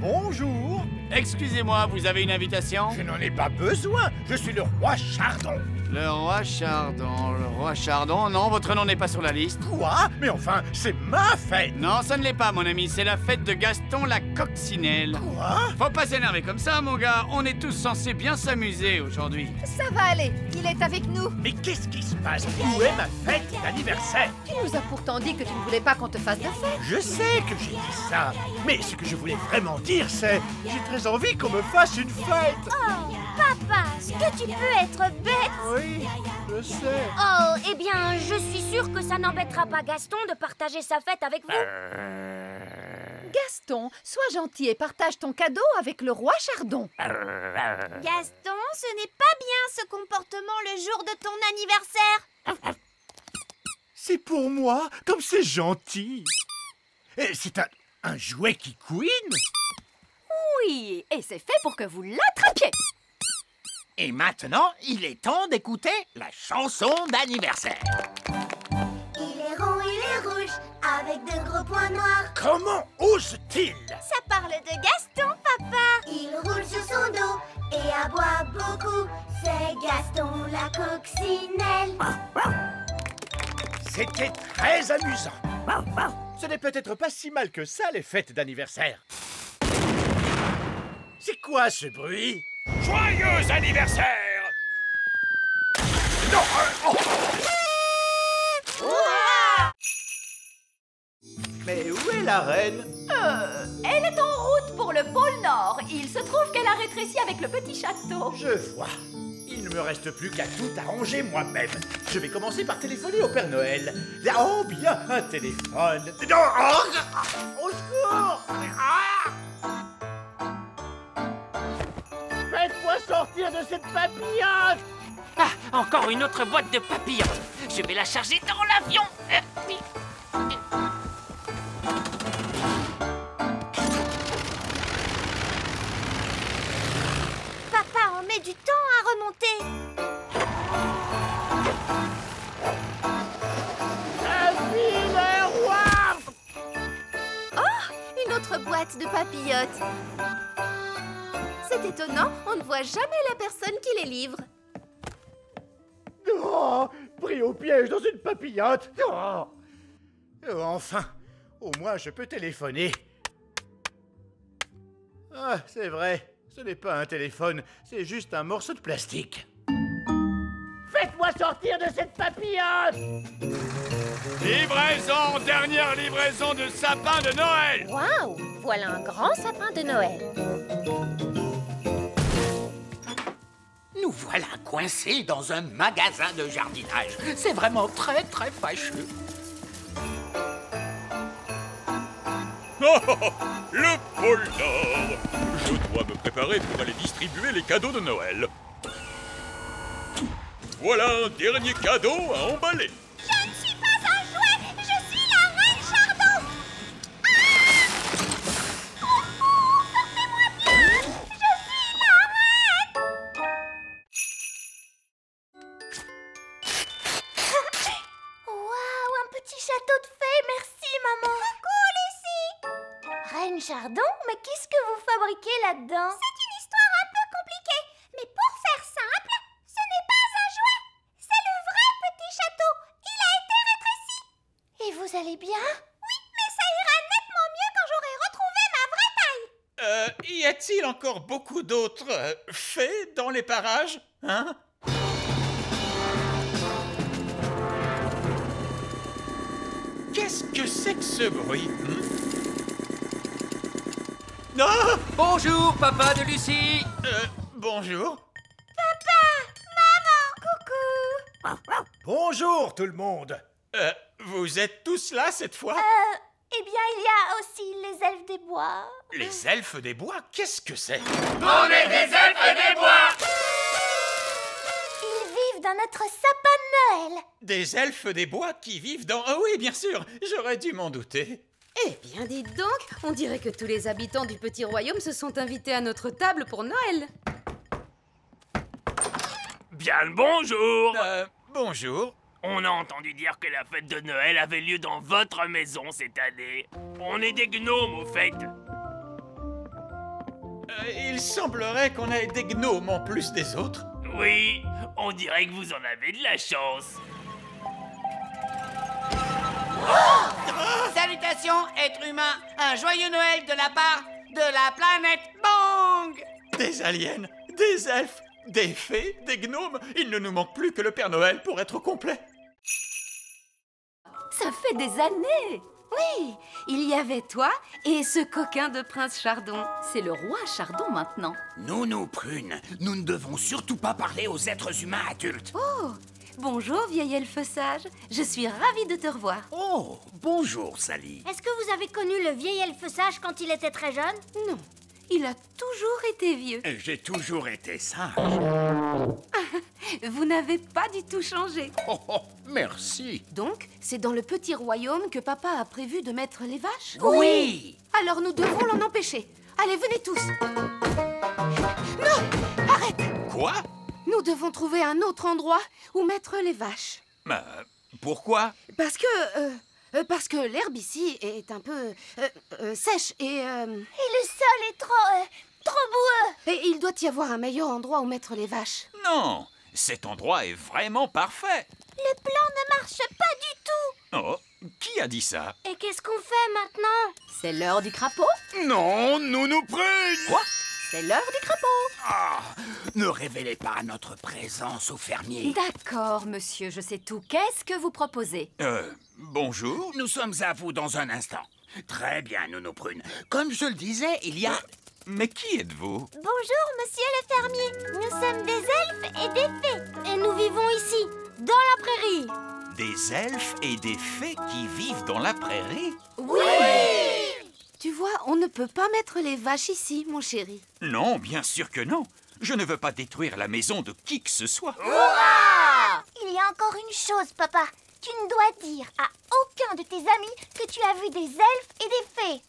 Bonjour. Excusez-moi, vous avez une invitation? Je n'en ai pas besoin. Je suis le roi Chardon. Le roi Chardon, le roi Chardon. Non, votre nom n'est pas sur la liste. Quoi? Mais enfin, c'est ma fête. Non, ça ne l'est pas, mon ami. C'est la fête de Gaston la coccinelle. Quoi? Faut pas s'énerver comme ça, mon gars. On est tous censés bien s'amuser aujourd'hui. Ça va aller. Il est avec nous. Mais qu'est-ce qui se passe? Où est ma fête d'anniversaire? Tu nous as pourtant dit que tu ne voulais pas qu'on te fasse de fête. Je sais que j'ai dit ça. Mais ce que je voulais vraiment dire, c'est... J'ai très envie qu'on me fasse une fête. Oh, papa, est-ce que tu peux être bête? Oui, je sais. Oh, eh bien, je suis sûre que ça n'embêtera pas Gaston de partager sa fête avec vous. Gaston, sois gentil et partage ton cadeau avec le roi Chardon. Gaston, ce n'est pas bien ce comportement le jour de ton anniversaire. C'est pour moi, comme c'est gentil. C'est un jouet qui couine. Oui, et c'est fait pour que vous l'attrapiez. Et maintenant, il est temps d'écouter la chanson d'anniversaire. Il est rond, il est rouge, avec de gros points noirs. Comment ose-t-il? Ça parle de Gaston, papa. Il roule sur son dos et aboie beaucoup. C'est Gaston la coccinelle. C'était très amusant. Ce n'est peut-être pas si mal que ça, les fêtes d'anniversaire. C'est quoi ce bruit? Joyeux anniversaire! Non, Mais où est la reine? Elle est en route pour le pôle Nord. Il se trouve qu'elle a rétréci avec le petit château. Je vois. Il ne me reste plus qu'à tout arranger moi-même. Je vais commencer par téléphoner au Père Noël. Oh, bien, un téléphone. Non, au secours! Faites-moi sortir de cette papillote! Ah, encore une autre boîte de papillons. Je vais la charger dans l'avion. Papa en met du temps à remonter. Le roi! Oh, une autre boîte de papillotes. C'est étonnant, on ne voit jamais la personne qui les livre. Oh, pris au piège dans une papillote. Oh. Enfin, au moins je peux téléphoner. Ah, c'est vrai, ce n'est pas un téléphone, c'est juste un morceau de plastique. Faites-moi sortir de cette papillote! Livraison, dernière livraison de sapin de Noël! Waouh! Voilà un grand sapin de Noël. Nous voilà coincés dans un magasin de jardinage. C'est vraiment très, très fâcheux. Oh, oh, oh, le pôle Nord! Je dois me préparer pour aller distribuer les cadeaux de Noël. Voilà un dernier cadeau à emballer. Je ne suis pas un jouet, je suis la reine Chardon. Sortez-moi bien, je suis la reine. Waouh, un petit château de fées, merci maman. Coucou Lucie. Reine Chardon, mais qu'est-ce que vous fabriquez là-dedans? C'est une histoire un peu compliquée, mais pour faire simple, ce n'est pas un jouet, c'est le vrai petit château. Il a été rétréci. Et vous allez bien? Oui, mais ça ira nettement mieux quand j'aurai retrouvé ma vraie taille. Y a-t-il encore beaucoup d'autres fées dans les parages, hein? Qu'est-ce que c'est que ce bruit? Non! Bonjour, papa de Lucie. Bonjour. Maman, coucou. Bonjour tout le monde. Vous êtes tous là cette fois? Eh bien, il y a aussi les elfes des bois. Les elfes des bois? Qu'est-ce que c'est? On est des elfes des bois! Ils vivent dans notre sapin de Noël. Des elfes des bois qui vivent dans... Ah oui, bien sûr, j'aurais dû m'en douter. Eh bien, dites donc, on dirait que tous les habitants du petit royaume se sont invités à notre table pour Noël. Bien le bonjour. Bonjour. On a entendu dire que la fête de Noël avait lieu dans votre maison cette année. On est des gnomes, au fait. Il semblerait qu'on ait des gnomes en plus des autres. Oui, on dirait que vous en avez de la chance. Salutations, êtres humains! Un joyeux Noël de la part de la planète Bong! Des aliens, des elfes, des fées, des gnomes. Il ne nous manque plus que le Père Noël pour être complet. Ça fait des années. Oui, il y avait toi et ce coquin de Prince Chardon. C'est le roi Chardon maintenant. Nous, Prune, nous ne devons surtout pas parler aux êtres humains adultes. Oh, Bonjour, vieil elfe sage. Je suis ravie de te revoir. Oh, bonjour, Sally. Est-ce que vous avez connu le vieil elfe sage quand il était très jeune? Non, il a toujours été vieux. J'ai toujours été sage. Vous n'avez pas du tout changé. Oh, oh, merci. Donc, c'est dans le petit royaume que papa a prévu de mettre les vaches? Oui. Alors nous devons l'en empêcher. Allez, venez tous. Non, arrête. Quoi? Nous devons trouver un autre endroit où mettre les vaches. Pourquoi? Parce que l'herbe ici est un peu sèche et le sol est trop boueux. Et il doit y avoir un meilleur endroit où mettre les vaches. Non, cet endroit est vraiment parfait. Le plan ne marche pas du tout. Oh, qui a dit ça? Et qu'est-ce qu'on fait maintenant? C'est l'heure du crapaud? Non, Nounou Prune! Quoi? C'est l'heure du crapaud. Ah, ne révélez pas notre présence au fermier. D'accord, monsieur, je sais tout. Qu'est-ce que vous proposez? Bonjour. Nous sommes à vous dans un instant. Très bien, Nounou Prune. Comme je le disais, il y a... Mais qui êtes-vous? Bonjour, monsieur le fermier. Nous sommes des elfes et des fées. Et nous vivons ici, dans la prairie. Des elfes et des fées qui vivent dans la prairie? Oui! Tu vois, on ne peut pas mettre les vaches ici, mon chéri. Non, bien sûr que non. Je ne veux pas détruire la maison de qui que ce soit. Il y a encore une chose, papa. Tu ne dois dire à aucun de tes amis que tu as vu des elfes et des fées.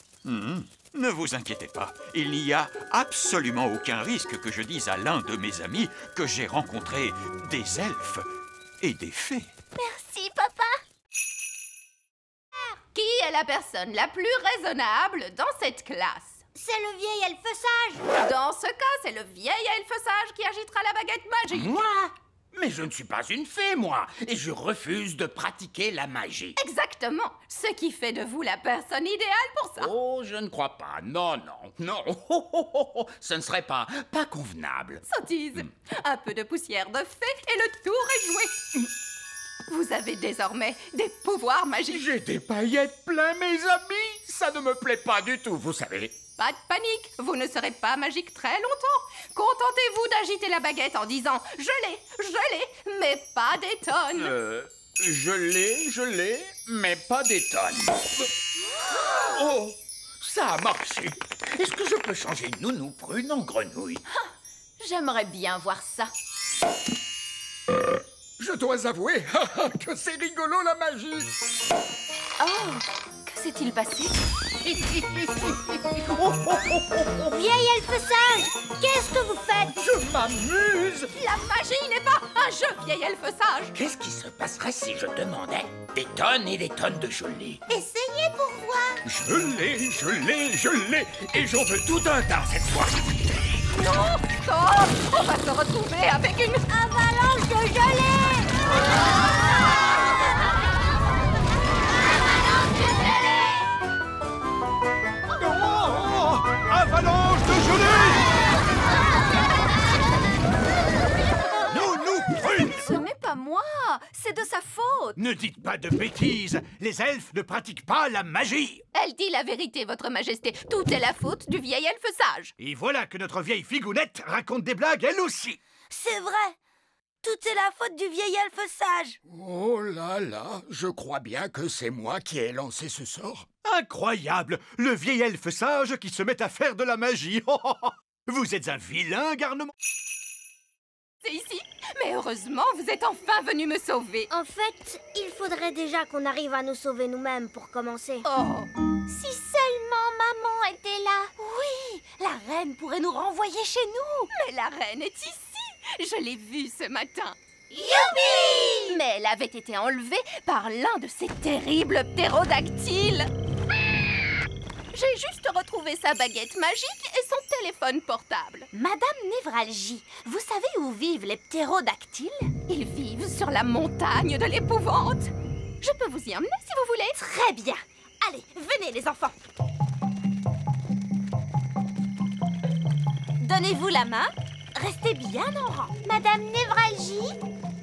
Ne vous inquiétez pas. Il n'y a absolument aucun risque que je dise à l'un de mes amis que j'ai rencontré des elfes et des fées. Merci, papa. Qui est la personne la plus raisonnable dans cette classe? C'est le vieil elfe sage. Dans ce cas, c'est le vieil elfe sage qui agitera la baguette magique. Moi? Mais je ne suis pas une fée, moi, et je refuse de pratiquer la magie. Exactement. Ce qui fait de vous la personne idéale pour ça. Oh, je ne crois pas. Non, non, non. Oh, oh, oh, oh. Ce ne serait pas convenable. Sottise. Un peu de poussière de fée et le tour est joué. Vous avez désormais des pouvoirs magiques. J'ai des paillettes plein, mes amis. Ça ne me plaît pas du tout, vous savez. Pas de panique, vous ne serez pas magique très longtemps. Contentez-vous d'agiter la baguette en disant « Je l'ai, mais pas des tonnes ». Je l'ai, mais pas des tonnes. Oh, ça a marché. Est-ce que je peux changer Nounou Prune en grenouille? J'aimerais bien voir ça. Je dois avouer que c'est rigolo la magie. Oh, que s'est-il passé? Vieil elfe sage, qu'est-ce que vous faites? Je m'amuse. La magie n'est pas un jeu, vieil elfe sage. Qu'est-ce qui se passerait si je demandais des tonnes et des tonnes de gelée? Essayez pour voir. Je l'ai, et j'en veux tout un tas cette fois. Non, stop! On va se retrouver avec une avalanche de gelée. Avalanche de gelée! Nounou Prune! Ce n'est pas moi, c'est de sa faute. Ne dites pas de bêtises. Les elfes ne pratiquent pas la magie. Elle dit la vérité, votre majesté. Tout est la faute du vieil elfe sage. Et voilà que notre vieille figounette raconte des blagues elle aussi. C'est vrai. Tout est la faute du vieil elfe sage. Oh là là, je crois bien que c'est moi qui ai lancé ce sort. Incroyable! Le vieil elfe sage qui se met à faire de la magie. Vous êtes un vilain garnement. C'est ici. Mais heureusement, vous êtes enfin venu me sauver. En fait, il faudrait déjà qu'on arrive à nous sauver nous-mêmes pour commencer. Oh! Si seulement maman était là. Oui, la reine pourrait nous renvoyer chez nous. Mais la reine est ici. Je l'ai vue ce matin. Youpi! Mais elle avait été enlevée par l'un de ces terribles ptérodactyles. J'ai juste retrouvé sa baguette magique et son téléphone portable. Madame Névralgie, vous savez où vivent les ptérodactyles? Ils vivent sur la montagne de l'épouvante. Je peux vous y emmener si vous voulez. Très bien. Allez, venez les enfants. Donnez-vous la main. Restez bien en rang. Madame Névralgie,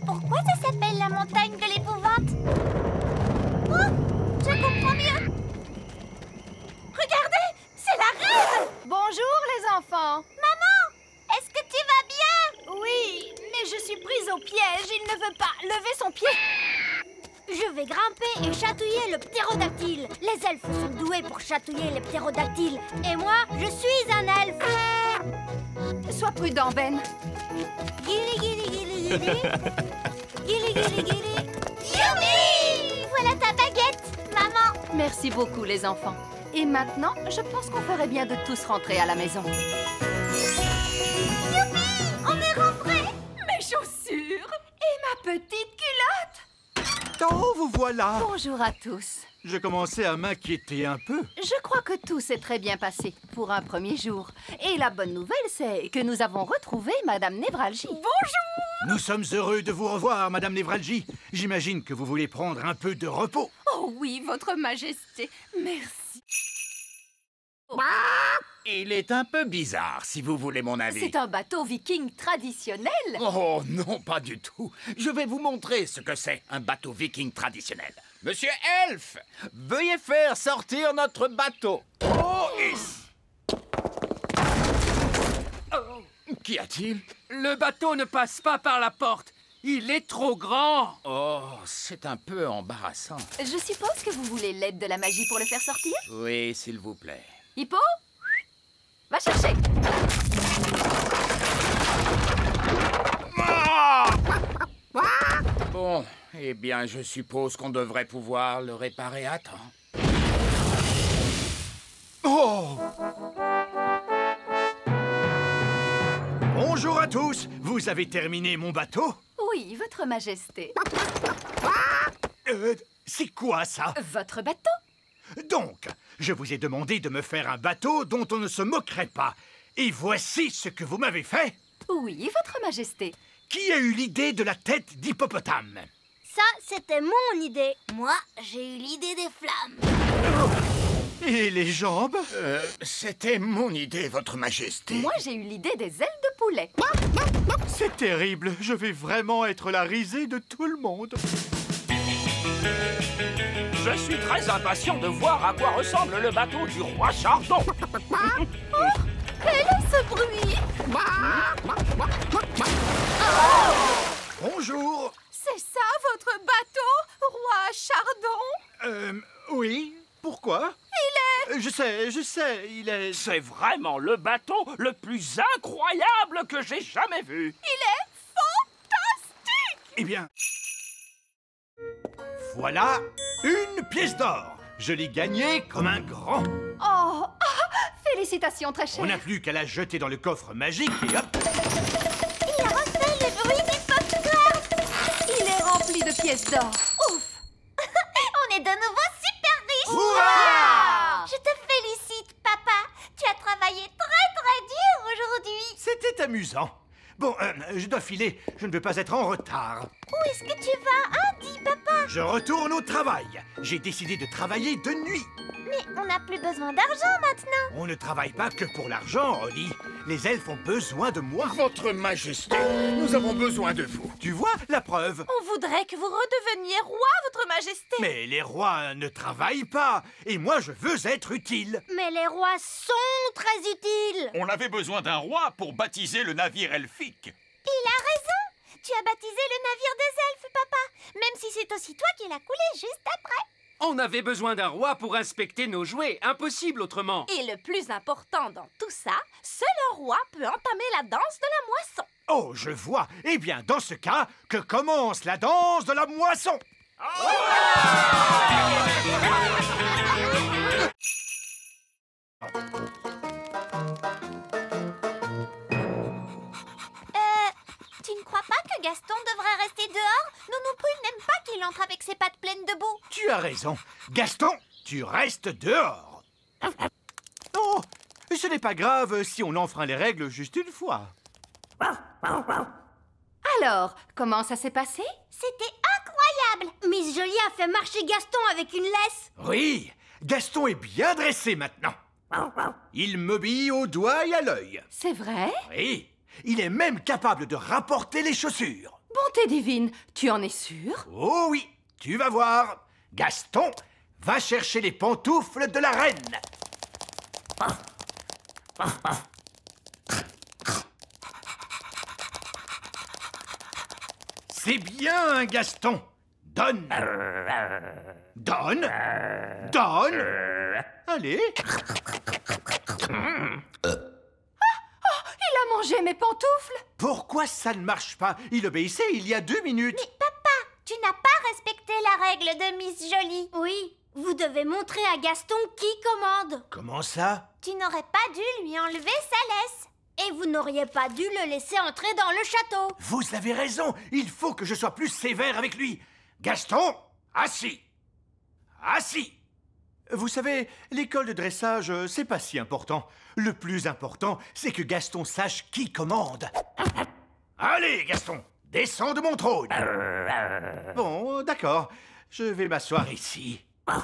pourquoi ça s'appelle la montagne de l'épouvante? Oh, je comprends mieux. Regardez, c'est la reine. Bonjour les enfants. Maman, est-ce que tu vas bien? Oui, mais je suis prise au piège. Il ne veut pas lever vais grimper et chatouiller le ptérodactyle. Les elfes sont doués pour chatouiller les ptérodactyles. Et moi, je suis un elfe. Sois prudent, Ben. Guili, guili, guili, guili. Guili, guili, guili. Youpi! Voilà ta baguette, maman. Merci beaucoup, les enfants. Et maintenant, je pense qu'on ferait bien de tous rentrer à la maison. Youpi! On est rentrés. Mes chaussures et ma petite culotte. Oh, vous voilà. Bonjour à tous. Je commençais à m'inquiéter un peu. Je crois que tout s'est très bien passé pour un premier jour. Et la bonne nouvelle, c'est que nous avons retrouvé Madame Névralgie. Bonjour! Nous sommes heureux de vous revoir, Madame Névralgie. J'imagine que vous voulez prendre un peu de repos. Oh oui, Votre Majesté. Merci. Il est un peu bizarre, si vous voulez mon avis. C'est un bateau viking traditionnel. Oh non, pas du tout. Je vais vous montrer ce que c'est, un bateau viking traditionnel. Monsieur Elf, veuillez faire sortir notre bateau. Oh, Qu'y a-t-il? Le bateau ne passe pas par la porte. Il est trop grand. Oh, c'est un peu embarrassant. Je suppose que vous voulez l'aide de la magie pour le faire sortir? Oui, s'il vous plaît. Hippo, va chercher. Bon, eh bien, je suppose qu'on devrait pouvoir le réparer à temps. Oh! Bonjour à tous. Vous avez terminé mon bateau? Oui, Votre Majesté. C'est quoi ça? Votre bateau. Donc, je vous ai demandé de me faire un bateau dont on ne se moquerait pas. Et voici ce que vous m'avez fait. Oui, Votre Majesté. Qui a eu l'idée de la tête d'hippopotame? Ça, c'était mon idée. Moi, j'ai eu l'idée des flammes. Et les jambes? C'était mon idée, Votre Majesté. Moi, j'ai eu l'idée des ailes de poulet. C'est terrible. Je vais vraiment être la risée de tout le monde. Je suis très impatient de voir à quoi ressemble le bateau du roi Chardon. Quel est ce bruit? Bonjour. C'est ça, votre bateau, roi Chardon? Oui. Pourquoi? Il est... Je sais, il est... C'est vraiment le bateau le plus incroyable que j'ai jamais vu. Il est fantastique! Eh bien... Voilà une pièce d'or. Je l'ai gagnée comme un grand. Oh, félicitations, très cher. On n'a plus qu'à la jeter dans le coffre magique et hop. Il a refait le bruit des popcorn. Il est rempli de pièces d'or. Ouf! On est de nouveau super riches. Hurrah! Je te félicite, papa. Tu as travaillé très dur aujourd'hui. C'était amusant. Bon, je dois filer. Je ne veux pas être en retard. Où est-ce que tu vas, hein, dis, papa? Je retourne au travail. J'ai décidé de travailler de nuit. Mais on n'a plus besoin d'argent maintenant. On ne travaille pas que pour l'argent, Rolly. Les elfes ont besoin de moi. Votre Majesté, nous avons besoin de vous. Tu vois, la preuve. On voudrait que vous redeveniez roi, Votre Majesté. Mais les rois ne travaillent pas. Et moi, je veux être utile. Mais les rois sont très utiles. On avait besoin d'un roi pour baptiser le navire elfique. Il a raison. Tu as baptisé le navire des elfes, papa. Même si c'est aussi toi qui l'as coulé juste après. On avait besoin d'un roi pour inspecter nos jouets. Impossible autrement. Et le plus important dans tout ça, seul un roi peut entamer la danse de la moisson. Oh, je vois. Eh bien, dans ce cas, que commence la danse de la moisson. Tu ne crois pas que Gaston devrait rester dehors? Nounou Prune n'aime pas qu'il entre avec ses pattes pleines de boue. Tu as raison. Gaston, tu restes dehors. Oh, ce n'est pas grave si on enfreint les règles juste une fois. Alors, comment ça s'est passé? C'était incroyable. Miss Jolie a fait marcher Gaston avec une laisse. Oui, Gaston est bien dressé maintenant. Il m'obéit au doigt et à l'œil. C'est vrai? Oui, il est même capable de rapporter les chaussures. Bonté divine, tu en es sûr? Oh oui, tu vas voir. Gaston, va chercher les pantoufles de la reine. C'est bien, Gaston. Donne. Donne. Donne. Allez. Il a mangé mes pantoufles. Pourquoi ça ne marche pas? Il obéissait il y a 2 minutes. Mais papa, tu n'as pas respecté la règle de Miss Jolie. Oui, vous devez montrer à Gaston qui commande. Comment ça? Tu n'aurais pas dû lui enlever sa laisse. Et vous n'auriez pas dû le laisser entrer dans le château. Vous avez raison. Il faut que je sois plus sévère avec lui. Gaston, assis. Assis. Vous savez, l'école de dressage, c'est pas si important. Le plus important, c'est que Gaston sache qui commande. Allez, Gaston, descends de mon trône. Bon, d'accord. Je vais m'asseoir ici. Oh,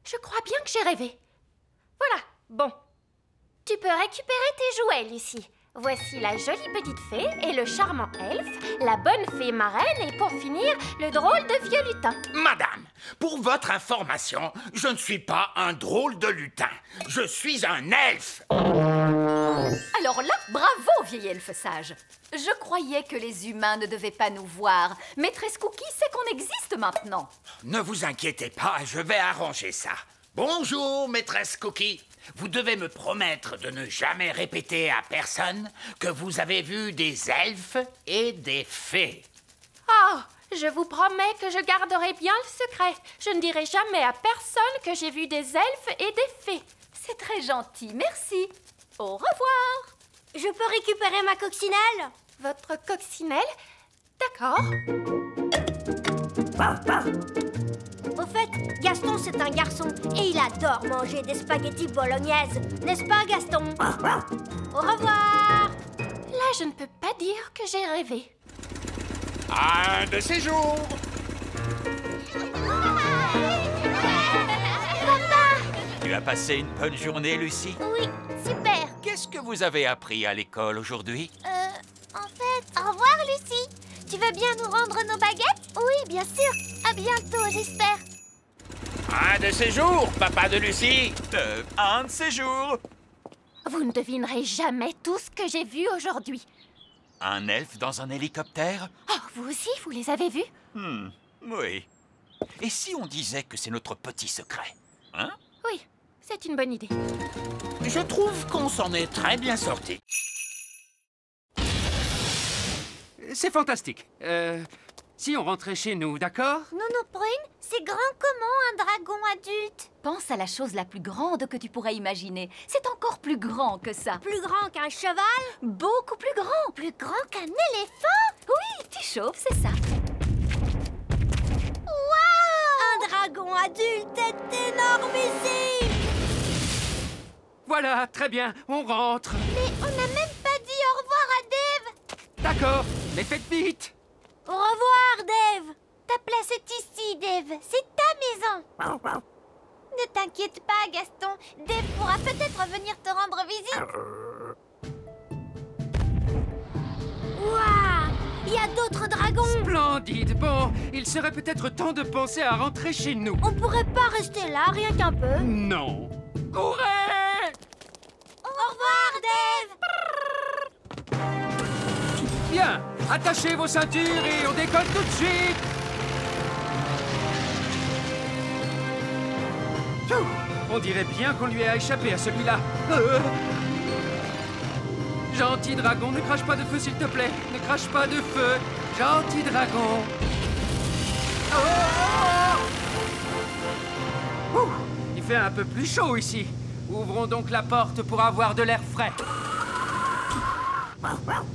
je crois bien que j'ai rêvé. Voilà, bon. Tu peux récupérer tes jouets, Lucie. Voici la jolie petite fée et le charmant elfe, la bonne fée marraine et pour finir, le drôle de vieux lutin. Madame, pour votre information, je ne suis pas un drôle de lutin. Je suis un elfe. Alors là, bravo, vieil elfe sage. Je croyais que les humains ne devaient pas nous voir. Maîtresse Cookie sait qu'on existe maintenant. Ne vous inquiétez pas, je vais arranger ça. Bonjour, maîtresse Cookie. Vous devez me promettre de ne jamais répéter à personne que vous avez vu des elfes et des fées. Oh, je vous promets que je garderai bien le secret. Je ne dirai jamais à personne que j'ai vu des elfes et des fées. C'est très gentil, merci. Au revoir. Je peux récupérer ma coccinelle? Votre coccinelle? D'accord. Au fait, Gaston, c'est un garçon et il adore manger des spaghettis bolognaises. N'est-ce pas, Gaston? Au revoir. Là, je ne peux pas dire que j'ai rêvé. Un de ces jours. Tu as passé une bonne journée, Lucie? Oui, super. Qu'est-ce que vous avez appris à l'école aujourd'hui? En fait, au revoir, Lucie. Tu veux bien nous rendre nos baguettes? Oui, bien sûr. À bientôt, j'espère. Un de ces jours, papa de Lucie. Un de ces jours. Vous ne devinerez jamais tout ce que j'ai vu aujourd'hui. Un elfe dans un hélicoptère? Oh, vous aussi, vous les avez vus? Oui. Et si on disait que c'est notre petit secret? Hein? Oui, c'est une bonne idée. Je trouve qu'on s'en est très bien sorti. C'est fantastique. Si on rentrait chez nous, d'accord? Nounou Prune, c'est grand comment un dragon adulte? Pense à la chose la plus grande que tu pourrais imaginer. C'est encore plus grand que ça. Plus grand qu'un cheval? Beaucoup plus grand. Plus grand qu'un éléphant? Oui, tu chauffes, c'est ça. Waouh! Un dragon adulte est énormissime! Voilà, très bien, on rentre. Mais on n'a même pas dit au revoir à Dave! D'accord, mais faites vite. Au revoir, Dave! Ta place est ici, Dave. C'est ta maison. Ne t'inquiète pas, Gaston. Dave pourra peut-être venir te rendre visite. Waouh! Il y a d'autres dragons! Splendide. Bon, il serait peut-être temps de penser à rentrer chez nous. On pourrait pas rester là, rien qu'un peu? Non. Courez! Au revoir, Dave! Bien, attachez vos ceintures et on décolle tout de suite. Pfiou, on dirait bien qu'on lui a échappé à celui-là. Gentil dragon, ne crache pas de feu, s'il te plaît. Ne crache pas de feu. Gentil dragon. Ouh, il fait un peu plus chaud ici. Ouvrons donc la porte pour avoir de l'air frais.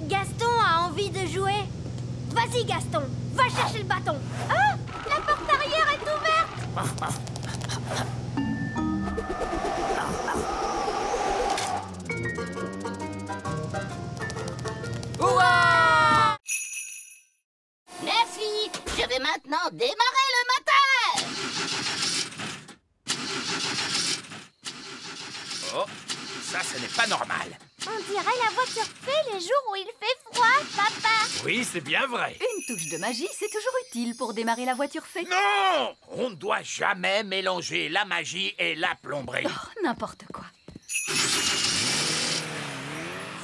Gaston a envie de jouer. Vas-y, Gaston, va chercher le bâton. Ah, la porte arrière est ouverte. Ouah! Merci, je vais maintenant démarrer le moteur. Oh, ça, ce n'est pas normal. On dirait la voiture fée les jours où il fait froid, papa. Oui, c'est bien vrai. Une touche de magie, c'est toujours utile pour démarrer la voiture fée. Non! On ne doit jamais mélanger la magie et la plomberie. Oh, n'importe quoi.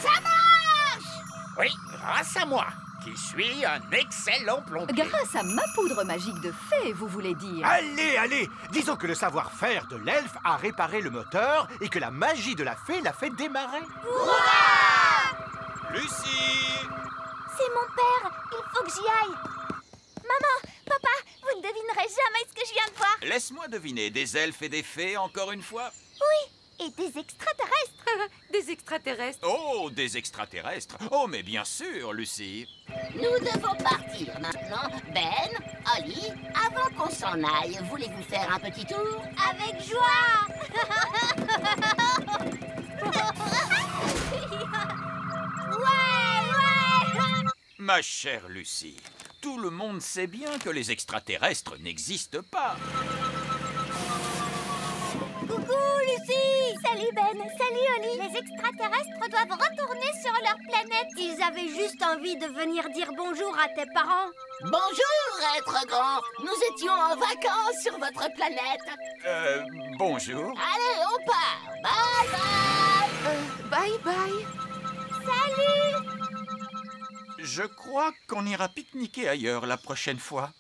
Ça marche! Oui, grâce à moi, qui suis un excellent plombier. Grâce à ma poudre magique de fée, vous voulez dire? Allez, allez! Disons que le savoir-faire de l'elfe a réparé le moteur et que la magie de la fée l'a fait démarrer. Lucie! C'est mon père. Il faut que j'y aille. Maman, papa, vous ne devinerez jamais ce que je viens de voir. Laisse-moi deviner, des elfes et des fées encore une fois? Oui, et des extraterrestres. Des extraterrestres. Oh, des extraterrestres. Oh, mais bien sûr, Lucie. Nous devons partir maintenant. Ben, Oli, avant qu'on s'en aille, voulez-vous faire un petit tour? Avec joie. Ouais. Ma chère Lucie, tout le monde sait bien que les extraterrestres n'existent pas. Coucou, Lucie. Salut, Ben. Salut, Oli. Les extraterrestres doivent retourner sur leur planète. Ils avaient juste envie de venir dire bonjour à tes parents. Bonjour, être grand. Nous étions en vacances sur votre planète. Bonjour. Allez, on part. Bye bye. Bye bye. Salut. Je crois qu'on ira pique-niquer ailleurs la prochaine fois.